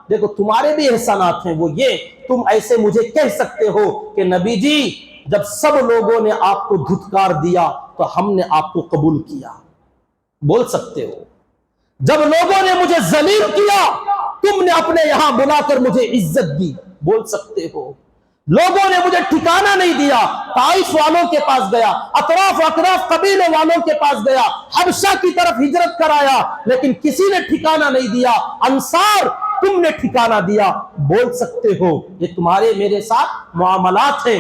Speaker 2: دیکھو تمہارے بھی احسانات ہیں، وہ یہ تم ایسے مجھے کہہ سکتے ہو کہ نبی جی جب سب لوگوں نے آپ کو دھتکار دیا تو ہم نے آپ کو قبول کیا، بول سکتے ہو۔ جب لوگوں نے مجھے ذلیل کیا تم نے اپنے یہاں بلا کر مجھے عزت دی، بول سکتے ہو۔ لوگوں نے مجھے ٹھکانہ نہیں دیا، طائف والوں کے پاس گیا، اطراف قبیلے والوں کے پاس گیا، حبشہ کی طرف ہجرت کرایا، لیکن کسی نے ٹھکانہ نہیں دیا، انصار تم نے ٹھکانہ دیا، بول سکتے ہو۔ یہ تمہارے میرے ساتھ معاملات ہیں۔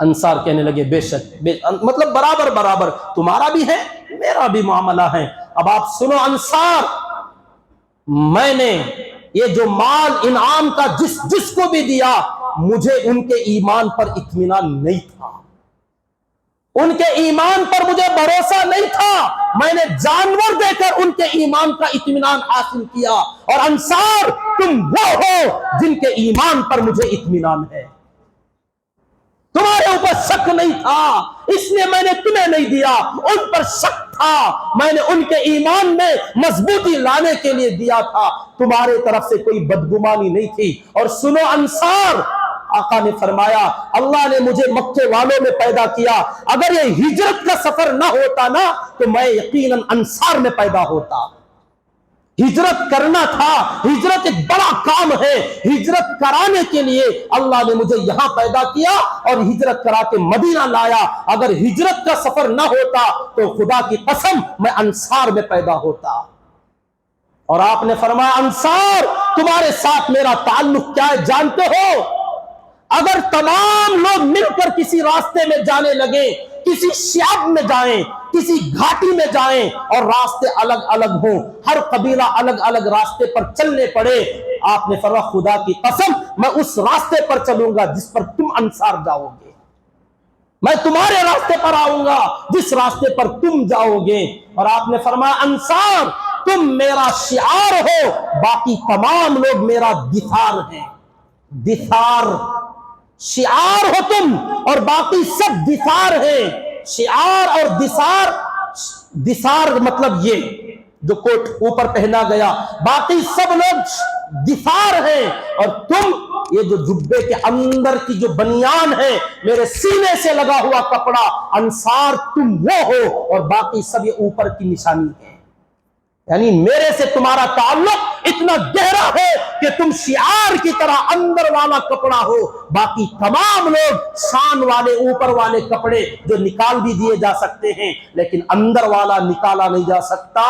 Speaker 2: انصار کہنے لگے بے شک، مطلب برابر برابر، تمہارا بھی ہے میرا بھی معاملہ ہے۔ اب آپ سنو انصار، میں نے یہ جو مال انعام کا جس کو بھی دیا مجھے ان کے ایمان پر اطمینان نہیں تھا، ان کے ایمان پر مجھے بھروسہ نہیں تھا، میں نے جانور دے کر ان کے ایمان کا اطمینان حاصل کیا، اور انصار تم وہ ہو جن کے ایمان پر مجھے اطمینان ہے، تمہارے اوپر شک نہیں تھا اس لیے میں نے تمہیں نہیں دیا، ان پر شک تھا میں نے ان کے ایمان میں مضبوطی لانے کے لیے دیا تھا، تمہارے طرف سے کوئی بدگمانی نہیں تھی۔ اور سنو انصار، آقا نے فرمایا اللہ نے مجھے مکے والوں میں پیدا کیا، اگر یہ ہجرت کا سفر نہ ہوتا نا تو میں یقیناً انصار میں پیدا ہوتا۔ ہجرت کرنا تھا، ہجرت ایک بڑا کام ہے، ہجرت کرانے کے لیے اللہ نے مجھے یہاں پیدا کیا اور ہجرت کرا کے مدینہ لایا، اگر ہجرت کا سفر نہ ہوتا تو خدا کی قسم میں انصار میں پیدا ہوتا۔ اور آپ نے فرمایا انصار تمہارے ساتھ میرا تعلق کیا ہے جانتے ہو؟ اگر تمام لوگ مل کر کسی راستے میں جانے لگے، کسی شعب میں جائیں، کسی گھاٹی میں جائیں اور راستے الگ الگ ہوں، ہر قبیلہ الگ الگ راستے پر چلنے پڑے، آپ نے فرمایا خدا کی قسم میں اس راستے پر چلوں گا جس پر تم انصار جاؤ گے، میں تمہارے راستے پر آؤں گا جس راستے پر تم جاؤ گے۔ اور آپ نے فرمایا انصار تم میرا شعار ہو، باقی تمام لوگ میرا دثار ہیں۔ دثار، شعار ہو تم اور باقی سب دثار ہیں۔ شعار اور دثار، دثار مطلب یہ جو کوٹ اوپر پہنا گیا، باقی سب لوگ دثار ہیں، اور تم یہ جو جبے کے اندر کی جو بنیان ہے، میرے سینے سے لگا ہوا کپڑا، انصار تم وہ ہو، اور باقی سب یہ اوپر کی نشانی ہے۔ یعنی میرے سے تمہارا تعلق اتنا گہرا ہے کہ تم شعار کی طرح اندر والا کپڑا ہو، باقی تمام لوگ شان والے اوپر والے کپڑے جو نکال بھی دیے جا سکتے ہیں، لیکن اندر والا نکالا نہیں جا سکتا۔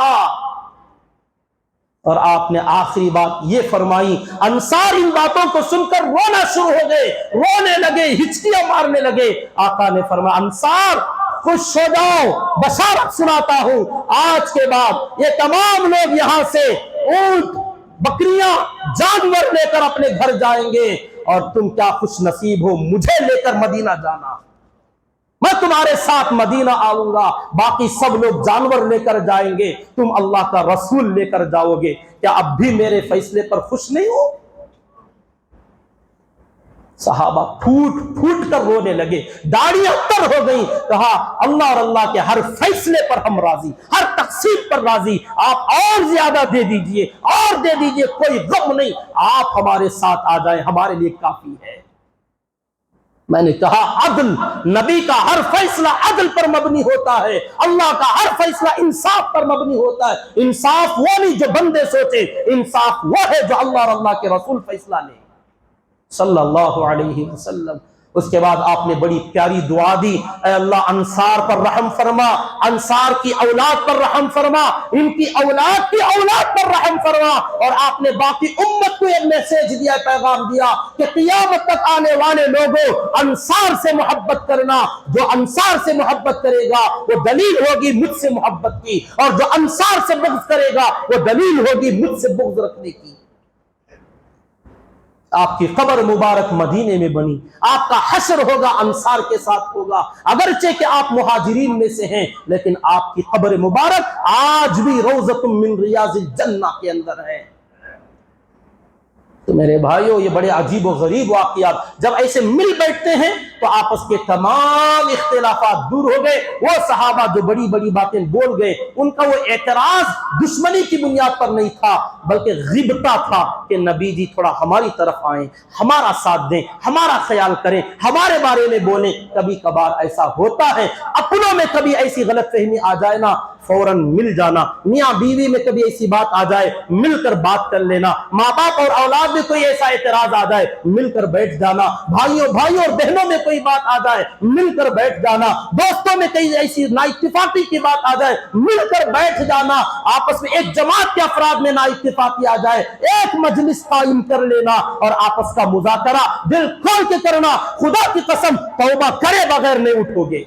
Speaker 2: اور آپ نے آخری بات یہ فرمائی، انصار ان باتوں کو سن کر رونا شروع ہو گئے، رونے لگے، ہچکیاں مارنے لگے۔ آقا نے فرمایا انصار خوش ہو جاؤ، بشارت سناتا ہوں، آج کے بعد یہ تمام لوگ یہاں سے اونٹ، بکریاں، جانور لے کر اپنے گھر جائیں گے، اور تم کیا خوش نصیب ہو مجھے لے کر مدینہ جانا، میں تمہارے ساتھ مدینہ آؤں گا، باقی سب لوگ جانور لے کر جائیں گے، تم اللہ کا رسول لے کر جاؤ گے، کیا اب بھی میرے فیصلے پر خوش نہیں ہو؟ صحابہ پھوٹ پھوٹ کر رونے لگے، داڑیاں تر ہو گئیں، کہا اللہ اور اللہ کے ہر فیصلے پر ہم راضی، ہر تقسیم پر راضی، آپ اور زیادہ دے دیجئے، اور دے دیجئے، کوئی غم نہیں، آپ ہمارے ساتھ آ جائیں، ہمارے لیے کافی ہے۔ میں نے کہا عدل، نبی کا ہر فیصلہ عدل پر مبنی ہوتا ہے، اللہ کا ہر فیصلہ انصاف پر مبنی ہوتا ہے۔ انصاف وہ نہیں جو بندے سوچے، انصاف وہ ہے جو اللہ اور اللہ کے رسول فیصلہ لے صلی اللہ علیہ وسلم۔ اس کے بعد آپ نے بڑی پیاری دعا دی، اے اللہ انصار پر رحم فرما، انصار کی اولاد پر رحم فرما، ان کی اولاد کی اولاد پر رحم فرما، اور آپ نے باقی امت کو ایک میسج دیا، پیغام دیا کہ قیامت تک آنے والے لوگوں انصار سے محبت کرنا، جو انصار سے محبت کرے گا وہ دلیل ہوگی مجھ سے محبت کی، اور جو انصار سے بغض کرے گا وہ دلیل ہوگی مجھ سے بغض رکھنے کی۔ آپ کی قبر مبارک مدینے میں بنی، آپ کا حشر ہوگا انصار کے ساتھ ہوگا، اگرچہ کہ آپ مہاجرین میں سے ہیں، لیکن آپ کی قبر مبارک آج بھی روضۃ من ریاض الجنہ کے اندر ہے۔ تو میرے بھائیوں، یہ بڑے عجیب و غریب واقعات جب ایسے مل بیٹھتے ہیں تو آپس کے تمام اختلافات دور ہو گئے۔ وہ صحابہ جو بڑی بڑی باتیں بول گئے، ان کا وہ اعتراض دشمنی کی بنیاد پر نہیں تھا، بلکہ غیبتہ تھا کہ نبی جی تھوڑا ہماری طرف آئیں، ہمارا ساتھ دیں، ہمارا خیال کریں، ہمارے بارے میں بولیں۔ کبھی کبھار ایسا ہوتا ہے، اپنوں میں کبھی ایسی غلط فہمی آ جائے نا، فوراً مل جانا، میاں بیوی میں کبھی ایسی بات آ جائے مل کر بات کر لینا، ماں باپ اور اولاد میں کوئی ایسا اعتراض آ جائے مل کر بیٹھ جانا، بھائیوں اور بہنوں میں کوئی بات آ جائے مل کر بیٹھ جانا، دوستوں میں کئی ایسی نا اتفاقی کی بات آ جائے مل کر بیٹھ جانا، آپس میں ایک جماعت کے افراد میں نا اتفاقی آ جائے ایک مجلس قائم کر لینا، اور آپس کا مذاکرہ دل کھول کے کرنا۔ خدا کی قسم توبہ کرے بغیر نہیں اٹھو گے،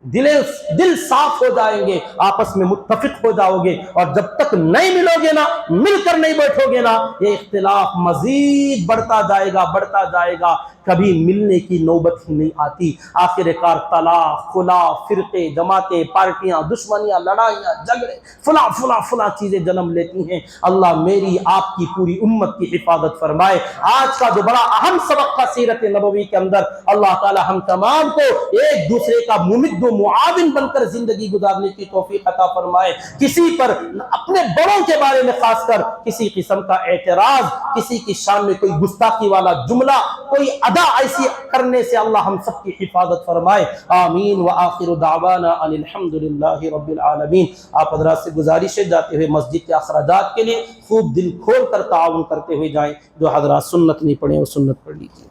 Speaker 2: دل صاف ہو جائیں گے، آپس میں متفق ہو جاؤ گے، اور جب تک نہیں ملو گے نا، مل کر نہیں بیٹھو گے نا، یہ اختلاف مزید بڑھتا جائے گا، کبھی ملنے کی نوبت ہی نہیں آتی۔ آخر کار طلاق، خلاف، فرقے، جماعتیں، پارٹیاں، دشمنیاں، لڑائیاں، جھگڑے، فلاں چیزیں جنم لیتی ہیں۔ اللہ میری آپ کی پوری امت کی حفاظت فرمائے۔ آج کا جو بڑا اہم سبق تھا سیرت نبوی کے اندر، اللہ تعالی ہم تمام کو ایک دوسرے کا ممد و معاون بن کر زندگی گزارنے کی توفیق عطا فرمائے۔ کسی پر اپنے بڑوں کے بارے میں خاص کر کسی قسم کا اعتراض، کسی کی شان میں کوئی گستاخی والا جملہ، کوئی ادا ایسی کرنے سے اللہ ہم سب کی حفاظت فرمائے۔ آمین۔ وآخر دعوانا ان الحمدللہ رب العالمین۔ آپ حضرات سے گزارش ہے جاتے ہوئے مسجد کے اخراجات کے لیے خوب دل کھول کر تعاون کرتے ہوئے جائیں، جو حضرات سنت نہیں پڑھیں وہ سنت پڑھ لیجیے۔